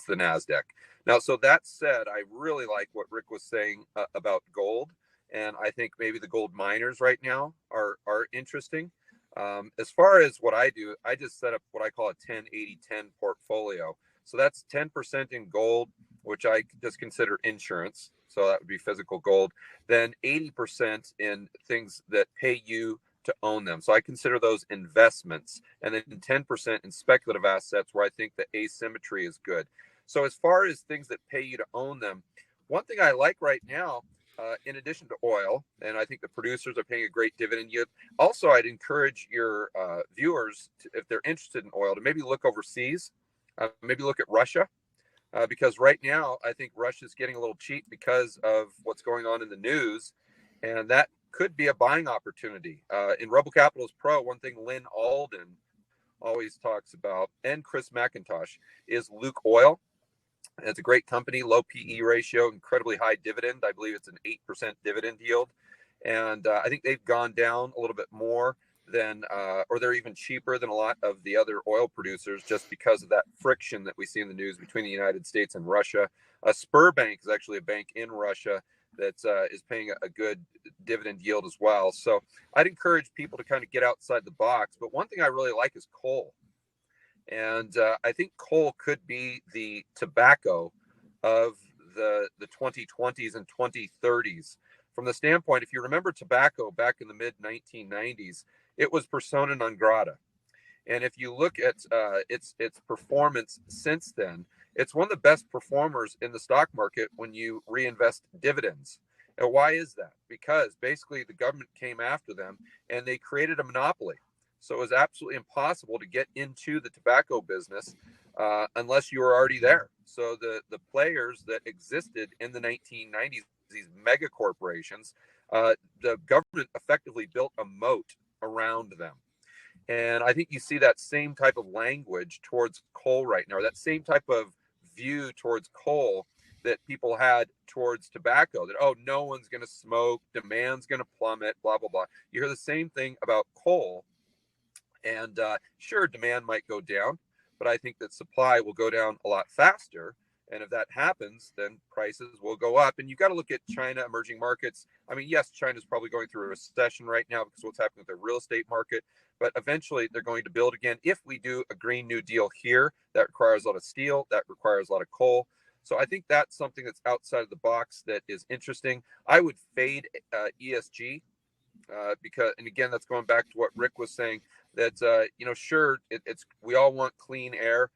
NASDAQ. Now, so that said, I really like what Rick was saying about gold. And I think maybe the gold miners right now are interesting. As far as what I do, I just set up what I call a 10-80-10 portfolio. So that's 10% in gold, which I just consider insurance. So that would be physical gold. Then 80% in things that pay you to own them. So I consider those investments. And then 10% in speculative assets where I think the asymmetry is good. So as far as things that pay you to own them, one thing I like right now, in addition to oil, and I think the producers are paying a great dividend yield. Also, I'd encourage your viewers, if they're interested in oil, to maybe look overseas, maybe look at Russia, because right now I think Russia's getting a little cheap because of what's going on in the news, and that could be a buying opportunity. In Rebel Capital's Pro, one thing Lynn Alden always talks about, and Chris McIntosh, is Luke Oil. It's a great company, low PE ratio, incredibly high dividend. I believe it's an 8% dividend yield. And I think they've gone down a little bit more than, or they're even cheaper than a lot of the other oil producers just because of that friction that we see in the news between the United States and Russia. Sberbank is actually a bank in Russia that is paying a good dividend yield as well. So I'd encourage people to kind of get outside the box. But one thing I really like is coal. And I think coal could be the tobacco of the 2020s and 2030s. From the standpoint, if you remember tobacco back in the mid-1990s, it was persona non grata. And if you look at its performance since then, it's one of the best performers in the stock market when you reinvest dividends. And why is that? Because basically the government came after them and they created a monopoly. So it was absolutely impossible to get into the tobacco business unless you were already there. So the players that existed in the 1990s, these mega corporations, the government effectively built a moat around them. And I think you see that same type of language towards coal right now, or that same type of view towards coal that people had towards tobacco, that, oh, no one's going to smoke, demand's going to plummet, blah, blah, blah. You hear the same thing about coal. And sure, demand might go down, but I think that supply will go down a lot faster. And if that happens, then prices will go up. And you've got to look at China, emerging markets. I mean, yes, China's probably going through a recession right now because of what's happening with the real estate market. But eventually they're going to build again. If we do a Green New Deal here, that requires a lot of steel, that requires a lot of coal. So I think that's something that's outside of the box that is interesting. I would fade ESG because, and again, that's going back to what Rick was saying, that, sure, it's we all want clean air.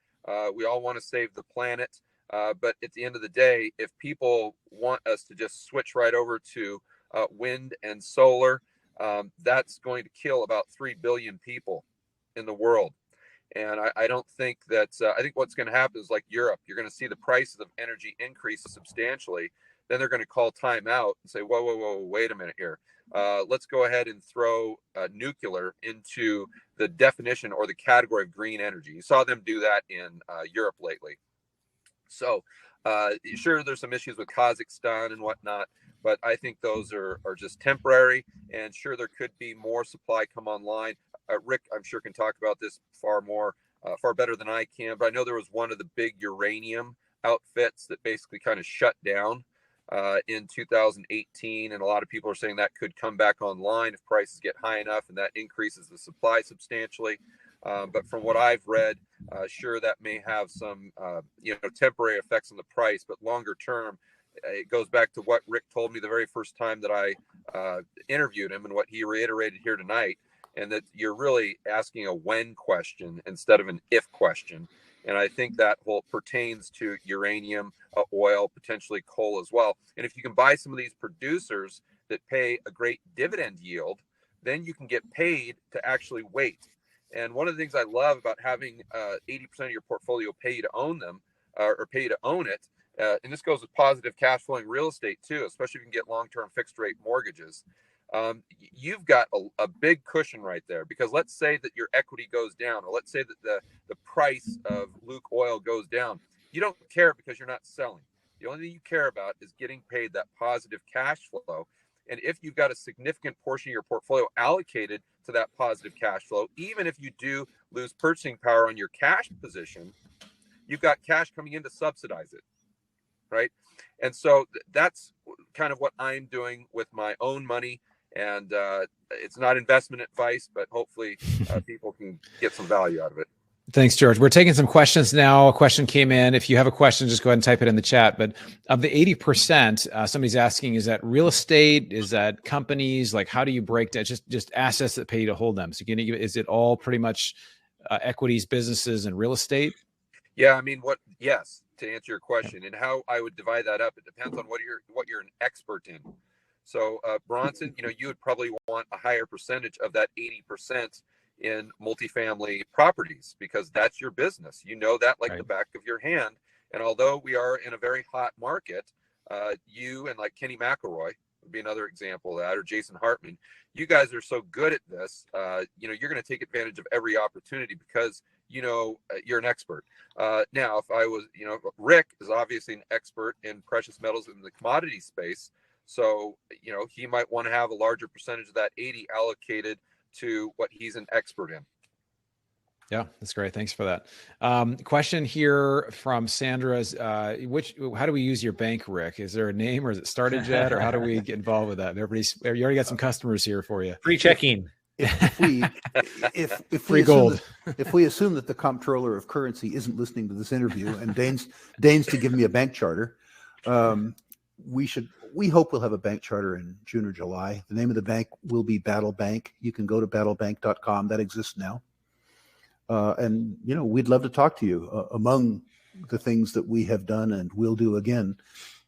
We all want to save the planet. But at the end of the day, if people want us to just switch right over to wind and solar, that's going to kill about 3 billion people in the world. And I don't think that, I think what's going to happen is like Europe, you're going to see the prices of energy increase substantially. Then they're going to call time out and say, whoa, wait a minute here. Let's go ahead and throw nuclear into the definition or the category of green energy. You saw them do that in Europe lately. So sure, there's some issues with Kazakhstan and whatnot, but I think those are just temporary. And sure, there could be more supply come online. Rick, I'm sure, can talk about this far better than I can, but I know there was one of the big uranium outfits that basically kind of shut down in 2018. And a lot of people are saying that could come back online if prices get high enough, and that increases the supply substantially. But from what I've read, sure, that may have some, temporary effects on the price, but longer term, it goes back to what Rick told me the very first time that I interviewed him and what he reiterated here tonight, and that you're really asking a when question instead of an if question. And I think that pertains to uranium, oil, potentially coal as well. And if you can buy some of these producers that pay a great dividend yield, then you can get paid to actually wait. And one of the things I love about having 80% of your portfolio pay to own them or pay to own it, and this goes with positive cash flowing real estate too, especially if you can get long-term fixed rate mortgages. You've got a big cushion right there, because let's say that your equity goes down, or let's say that the price of Luke oil goes down. You don't care because you're not selling. The only thing you care about is getting paid that positive cash flow. And if you've got a significant portion of your portfolio allocated to that positive cash flow, even if you do lose purchasing power on your cash position, you've got cash coming in to subsidize it, right? And so that's kind of what I'm doing with my own money. And it's not investment advice, but hopefully people can get some value out of it. Thanks, George. We're taking some questions now. A question came in. If you have a question, just go ahead and type it in the chat. But of the 80%, somebody's asking, is that real estate? Is that companies? Like, how do you break that? Just assets that pay you to hold them. So is it all pretty much equities, businesses, and real estate? Yeah, I mean, yes, to answer your question, and how I would divide that up, it depends on what you're an expert in. So Bronson, you would probably want a higher percentage of that 80% in multifamily properties, because that's your business. You know that like the back of your hand. And although we are in a very hot market, you and like Kenny McElroy would be another example of that, or Jason Hartman, you guys are so good at this. You're going to take advantage of every opportunity because you're an expert. Now, if I was, Rick is obviously an expert in precious metals in the commodity space. So, he might want to have a larger percentage of that 80 allocated to what he's an expert in. Yeah, that's great. Thanks for that. Question here from Sandra's, how do we use your bank, Rick? Is there a name, or is it started yet, or how do we get involved with that? You already got some customers here for you. Free checking. If we assume that the comptroller of currency isn't listening to this interview and deigns to give me a bank charter, we hope we'll have a bank charter in June or July. The name of the bank will be Battle Bank. You can go to battlebank.com. That exists now. And we'd love to talk to you. Among the things that we have done and will do again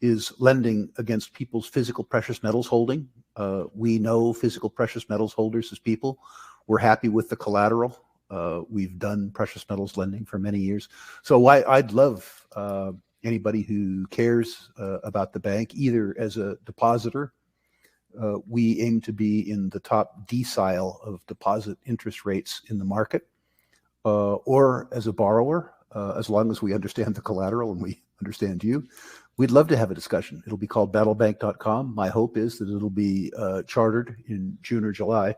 is lending against people's physical precious metals holding. We know physical precious metals holders as people. We're happy with the collateral. We've done precious metals lending for many years. So I'd love anybody who cares about the bank, either as a depositor. We aim to be in the top decile of deposit interest rates in the market, or as a borrower, as long as we understand the collateral and we understand you. We'd love to have a discussion. It'll be called battlebank.com. My hope is that it'll be chartered in June or July.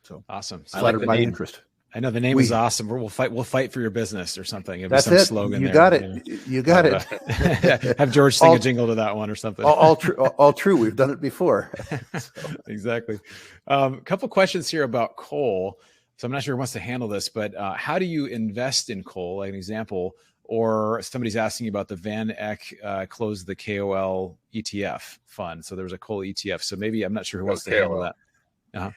So awesome. I like my interest. I know the name is awesome. We'll fight for your business or something. That's some slogan. You got it. You got it. Have George sing a jingle to that one or something. All true. We've done it before. Exactly. A couple questions here about coal. So I'm not sure who wants to handle this, but how do you invest in coal? Like an example, or somebody's asking about the Van Eck closed the KOL ETF fund. So there was a coal ETF. So maybe I'm not sure who wants to handle that. Uh-huh.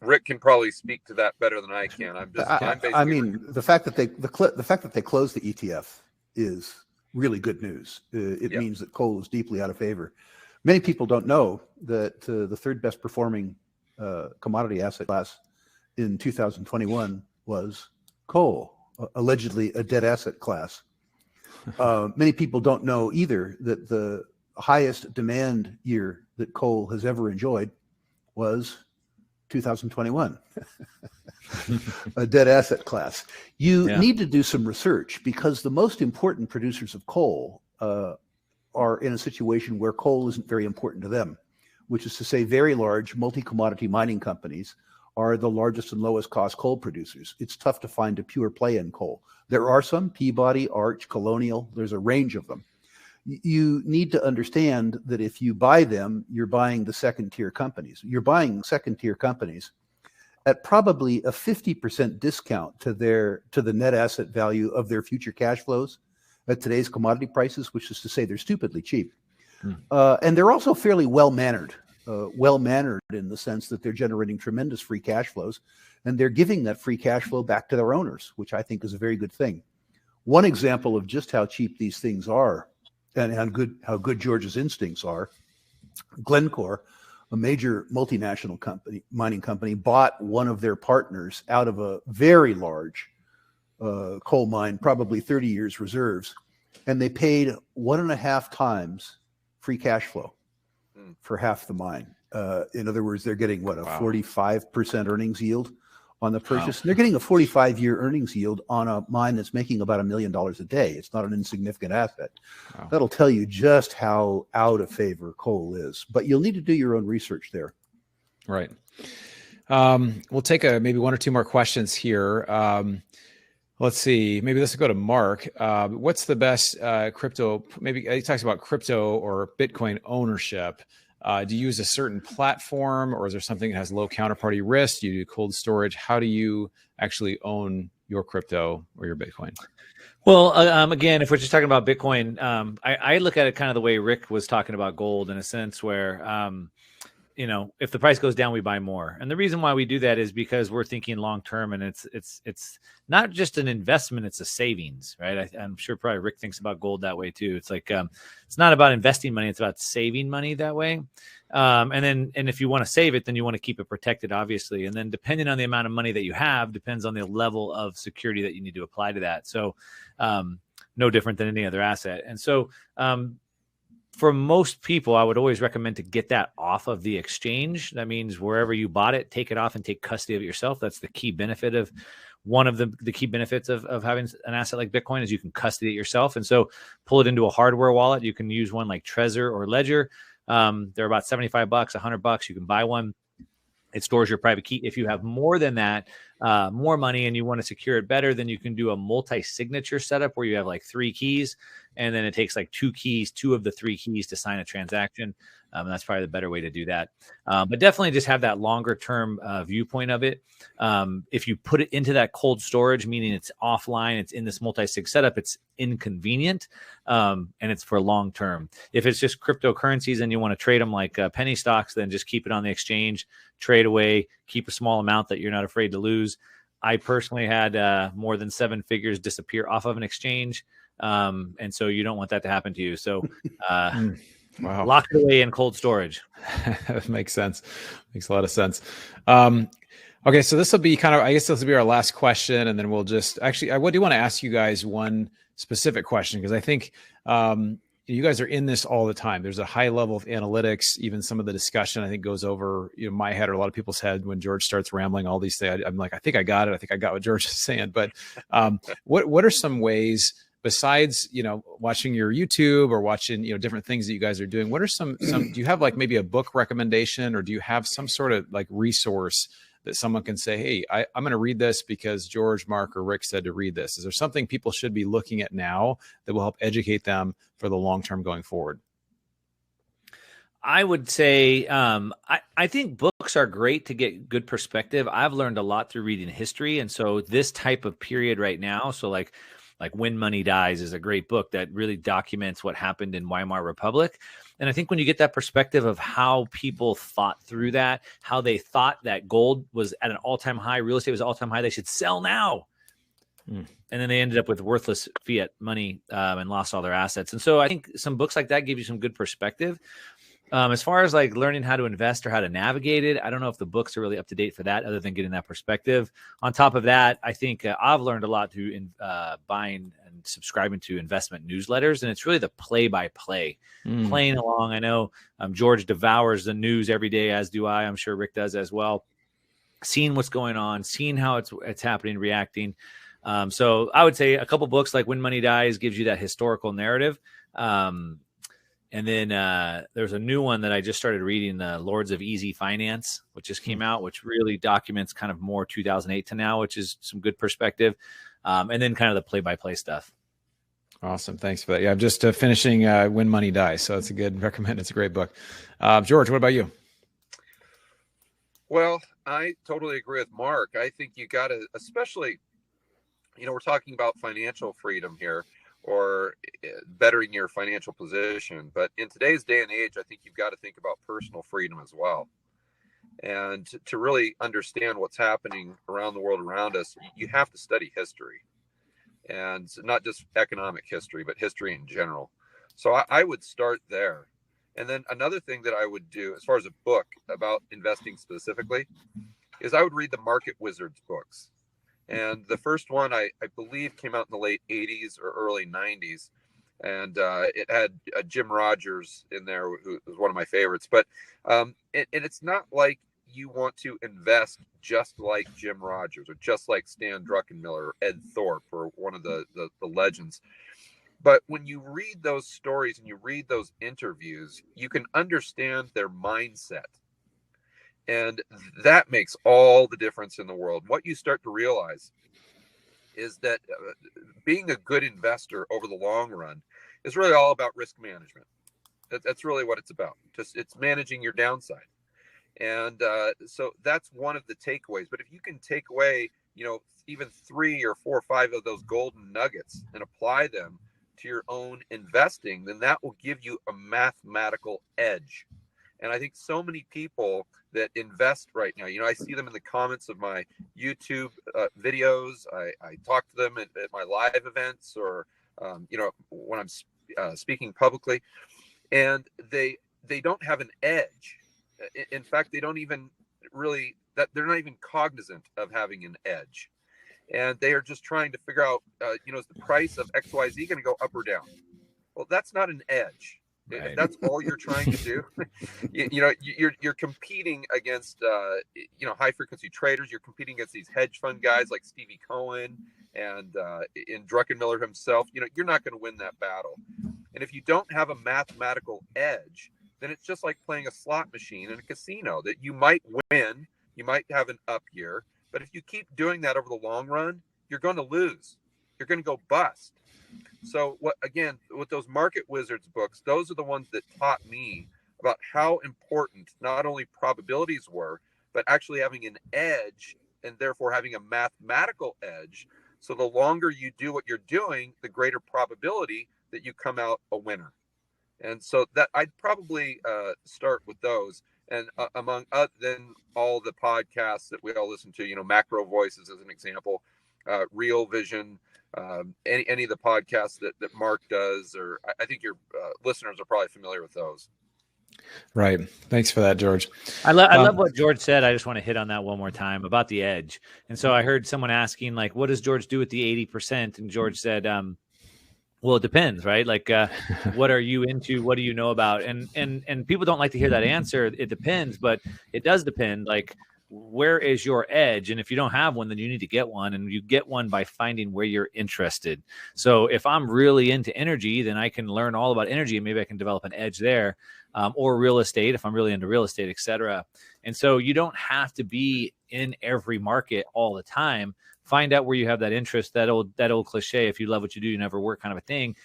Rick can probably speak to that better than I can. I mean, the fact that they closed the ETF is really good news. It means that coal is deeply out of favor. Many people don't know that the third best performing commodity asset class in 2021 was coal, allegedly a dead asset class. Many people don't know either that the highest demand year that coal has ever enjoyed was 2021, a dead asset class. You need to do some research, because the most important producers of coal are in a situation where coal isn't very important to them, which is to say very large multi-commodity mining companies are the largest and lowest cost coal producers. It's tough to find a pure play in coal. There are some, Peabody, Arch, Colonial, there's a range of them. You need to understand that if you buy them, you're buying the second tier companies. You're buying second tier companies at probably a 50% discount to the net asset value of their future cash flows at today's commodity prices, which is to say they're stupidly cheap. And they're also fairly well-mannered in the sense that they're generating tremendous free cash flows, and they're giving that free cash flow back to their owners, which I think is a very good thing. One example of just how cheap these things are and how good George's instincts are Glencore, a major multinational company, mining company, bought one of their partners out of a very large coal mine, probably 30 years reserves, and they paid 1.5 times free cash flow for half the mine. In other words, they're getting what, a 45% earnings yield on the purchase. Wow. They're getting a 45-year earnings yield on a mine that's making about $1 million a day. It's not an insignificant asset. Wow. That'll tell you just how out of favor coal is. But you'll need to do your own research there. Right. We'll take maybe one or two more questions here. Let's see. Maybe this will go to Mark. What's the best crypto? Maybe he talks about crypto or Bitcoin ownership. Do you use a certain platform, or is there something that has low counterparty risk? Do you do cold storage? How do you actually own your crypto or your Bitcoin? Well, again, if we're just talking about Bitcoin, I look at it kind of the way Rick was talking about gold, in a sense where, if the price goes down, we buy more. And the reason why we do that is because we're thinking long term, and it's not just an investment; it's a savings, right? I'm sure probably Rick thinks about gold that way too. It's like it's not about investing money; it's about saving money that way. And if you want to save it, then you want to keep it protected, obviously. And then depending on the amount of money that you have, depends on the level of security that you need to apply to that. So no different than any other asset. And so for most people, I would always recommend to get that off of the exchange. That means wherever you bought it, take it off and take custody of it yourself. That's the key benefit of one of the key benefits of having an asset like Bitcoin is you can custody it yourself. And so pull it into a hardware wallet. You can use one like Trezor or Ledger. They're about $75, $100. You can buy one. It stores your private key. If you have more than that, more money, and you want to secure it better, then you can do a multi-signature setup where you have like 3 keys, and then it takes like 2 of the 3 keys to sign a transaction. That's probably the better way to do that. But definitely just have that longer term viewpoint of it. If you put it into that cold storage, meaning it's offline, it's in this multi-sig setup, it's inconvenient, and it's for long term. If it's just cryptocurrencies and you want to trade them like penny stocks, then just keep it on the exchange, trade away, keep a small amount that you're not afraid to lose. I personally had more than 7 figures disappear off of an exchange. And so you don't want that to happen to you. So Wow. Lock it away in cold storage. That makes sense. Makes a lot of sense. Okay, so this will be I guess this will be our last question, and then we'll just I do want to ask you guys one specific question, because I think you guys are in this all the time. There's a high level of analytics. Even some of the discussion, I think, goes over my head or a lot of people's head when George starts rambling all these things. I'm like, I think I got it. I think I got what George is saying. But what are some ways, besides watching your YouTube or watching different things that you guys are doing? What are some do you have like maybe a book recommendation, or do you have some sort of like resource that someone can say, hey, I'm going to read this because George, Mark, or Rick said to read this? Is there something people should be looking at now that will help educate them for the long term going forward? I would say I think books are great to get good perspective. I've learned a lot through reading history. And so this type of period right now, so like When Money Dies is a great book that really documents what happened in Weimar Republic. And I think when you get that perspective of how people thought through that, how they thought that gold was at an all-time high, real estate was all-time high, they should sell now. And then they ended up with worthless fiat money and lost all their assets. And so I think some books like that give you some good perspective. As far as like learning how to invest or how to navigate it, I don't know if the books are really up to date for that, other than getting that perspective. On top of that, I think I've learned a lot through buying and subscribing to investment newsletters, and it's really the play-by-play, playing along. I know George devours the news every day, as do I. I'm sure Rick does as well. Seeing what's going on, seeing how it's happening, reacting. So I would say a couple books like When Money Dies gives you that historical narrative. And then there's a new one that I just started reading, Lords of Easy Finance, which just came out, which really documents kind of more 2008 to now, which is some good perspective. And then kind of the play-by-play stuff. Awesome. Thanks for that. Yeah, I'm just finishing When Money Dies. So it's a good recommend. It's a great book. George, what about you? Well, I totally agree with Mark. I think you got to, especially, we're talking about financial freedom here, or bettering your financial position. But in today's day and age, I think you've got to think about personal freedom as well. And to really understand what's happening around the world around us, you have to study history, and not just economic history, but history in general. So I would start there. And then another thing that I would do as far as a book about investing specifically is I would read the Market Wizards books. And the first one, I believe, came out in the late 80s or early 90s. And it had Jim Rogers in there, who was one of my favorites. But and it's not like you want to invest just like Jim Rogers or just like Stan Druckenmiller or Ed Thorpe or one of the legends. But when you read those stories and you read those interviews, you can understand their mindset. And that makes all the difference in the world. What you start to realize is that being a good investor over the long run is really all about risk management. That's really what it's about. It's managing your downside. And so that's one of the takeaways. But if you can take away, even 3 or 4 or 5 of those golden nuggets and apply them to your own investing, then that will give you a mathematical edge. And I think so many people that invest right now, I see them in the comments of my YouTube videos. I talk to them at my live events or, when I'm speaking publicly, and they don't have an edge. In fact, they don't even really, they're not even cognizant of having an edge. And they are just trying to figure out, is the price of XYZ going to go up or down? Well, that's not an edge. Right. If that's all you're trying to do, you're competing against, high frequency traders. You're competing against these hedge fund guys like Stevie Cohen and in Druckenmiller himself. You're not going to win that battle. And if you don't have a mathematical edge, then it's just like playing a slot machine in a casino that you might win, you might have an up year, but if you keep doing that over the long run, you're going to lose. You're going to go bust. So with those Market Wizards books, those are the ones that taught me about how important not only probabilities were, but actually having an edge and therefore having a mathematical edge. So the longer you do what you're doing, the greater probability that you come out a winner. And so that I'd probably start with those. And among then all the podcasts that we all listen to, Macro Voices as an example, Real Vision, any of the podcasts that Mark does, or I think your listeners are probably familiar with those. Right. Thanks for that, George. I love what George said. I just want to hit on that one more time about the edge. And so I heard someone asking, like, what does George do with the 80%? And George said, well, it depends, right? Like, what are you into? What do you know about? And people don't like to hear that answer. It depends, but it does depend. Like, where is your edge? And if you don't have one, then you need to get one. And you get one by finding where you're interested. So if I'm really into energy, then I can learn all about energy and maybe I can develop an edge there, or real estate, if I'm really into real estate, et cetera. And so you don't have to be in every market all the time. Find out where you have that interest, that old cliche, if you love what you do, you never work kind of a thing.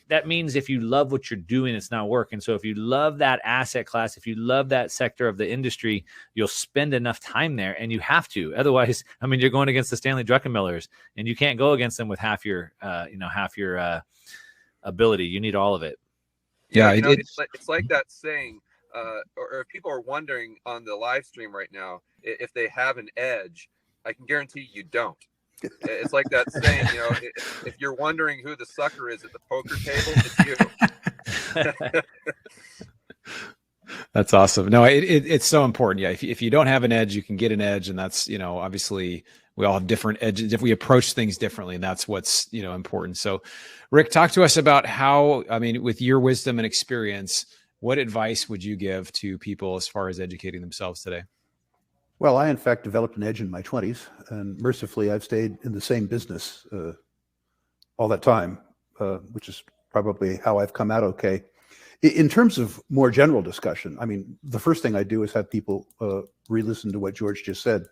That means if you love what you're doing, it's not working. So if you love that asset class, if you love that sector of the industry, you'll spend enough time there, and you have to. Otherwise, you're going against the Stanley Druckenmillers, and you can't go against them with half your ability. You need all of it. Yeah, it's like that saying, or if people are wondering on the live stream right now, if they have an edge, I can guarantee you don't. It's like that saying, if you're wondering who the sucker is at the poker table, it's you. That's awesome. No, it's so important. Yeah. If you don't have an edge, you can get an edge. And that's, obviously we all have different edges. If we approach things differently, and that's what's, important. So Rick, talk to us about how, with your wisdom and experience, what advice would you give to people as far as educating themselves today? Well, I, in fact, developed an edge in my 20s, and mercifully, I've stayed in the same business all that time, which is probably how I've come out okay. In terms of more general discussion, the first thing I do is have people re-listen to what George just said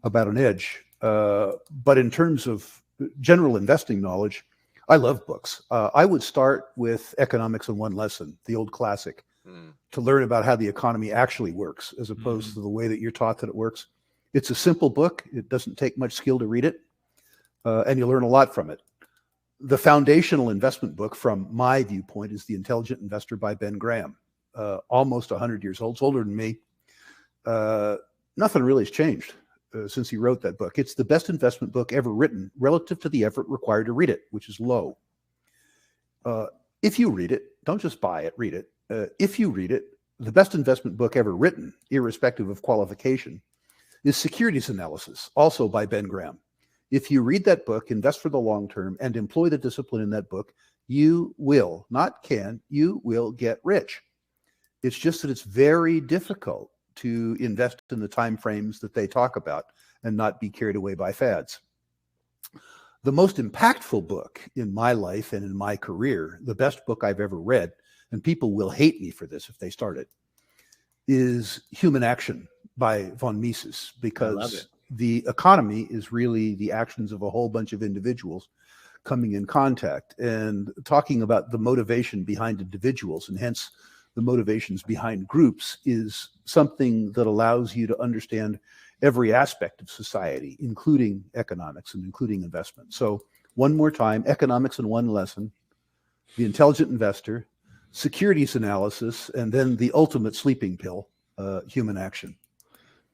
about an edge. But in terms of general investing knowledge, I love books. I would start with Economics in One Lesson, the old classic, to learn about how the economy actually works, as opposed to the way that you're taught that it works. It's a simple book. It doesn't take much skill to read it, and you learn a lot from it. The foundational investment book, from my viewpoint, is The Intelligent Investor by Ben Graham. Almost 100 years old. It's older than me. Nothing really has changed since he wrote that book. It's the best investment book ever written relative to the effort required to read it, which is low. If you read it, don't just buy it, read it. if you read it, the best investment book ever written, irrespective of qualification, is Securities Analysis, also by Ben Graham. If you read that book, invest for the long term, and employ the discipline in that book, you will, not can, you will get rich. It's just that it's very difficult to invest in the time frames that they talk about and not be carried away by fads. The most impactful book in my life and in my career, the best book I've ever read, and people will hate me for this if they start it, is Human Action by von Mises, because the economy is really the actions of a whole bunch of individuals coming in contact and talking about the motivation behind individuals, and hence the motivations behind groups, is something that allows you to understand every aspect of society, including economics and including investment. So one more time, economics in one lesson, The Intelligent Investor, Securities Analysis, and then the ultimate sleeping pill, Human Action.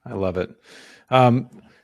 I love it.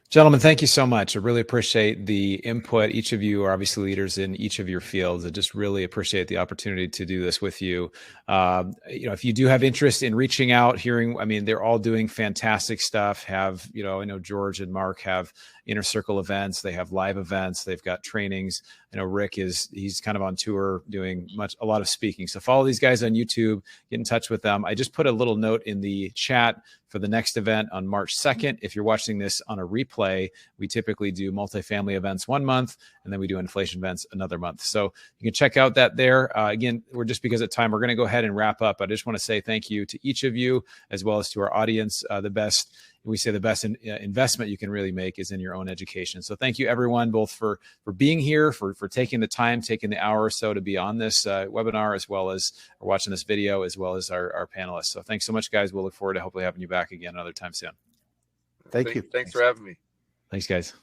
Gentlemen, thank you so much. I really appreciate the input. Each of you are obviously leaders in each of your fields. I just really appreciate the opportunity to do this with you. If you do have interest in reaching out, they're all doing fantastic stuff. I know George and Mark have inner circle events. They have live events. They've got trainings. I know Rick he's kind of on tour doing a lot of speaking. So follow these guys on YouTube, get in touch with them. I just put a little note in the chat for the next event on March 2nd. If you're watching this on a replay, we typically do multifamily events 1 month, and then we do inflation events another month. So you can check out that there. Again, because of time, we're going to go ahead and wrap up. I just want to say thank you to each of you, as well as to our audience. The best investment you can really make is in your own education. So thank you, everyone, both for being here, for taking the time, taking the hour or so to be on this webinar, as well as watching this video, as well as our panelists. So thanks so much, guys. We'll look forward to hopefully having you back again another time soon. Thank you. Thanks for having me. Thanks, guys.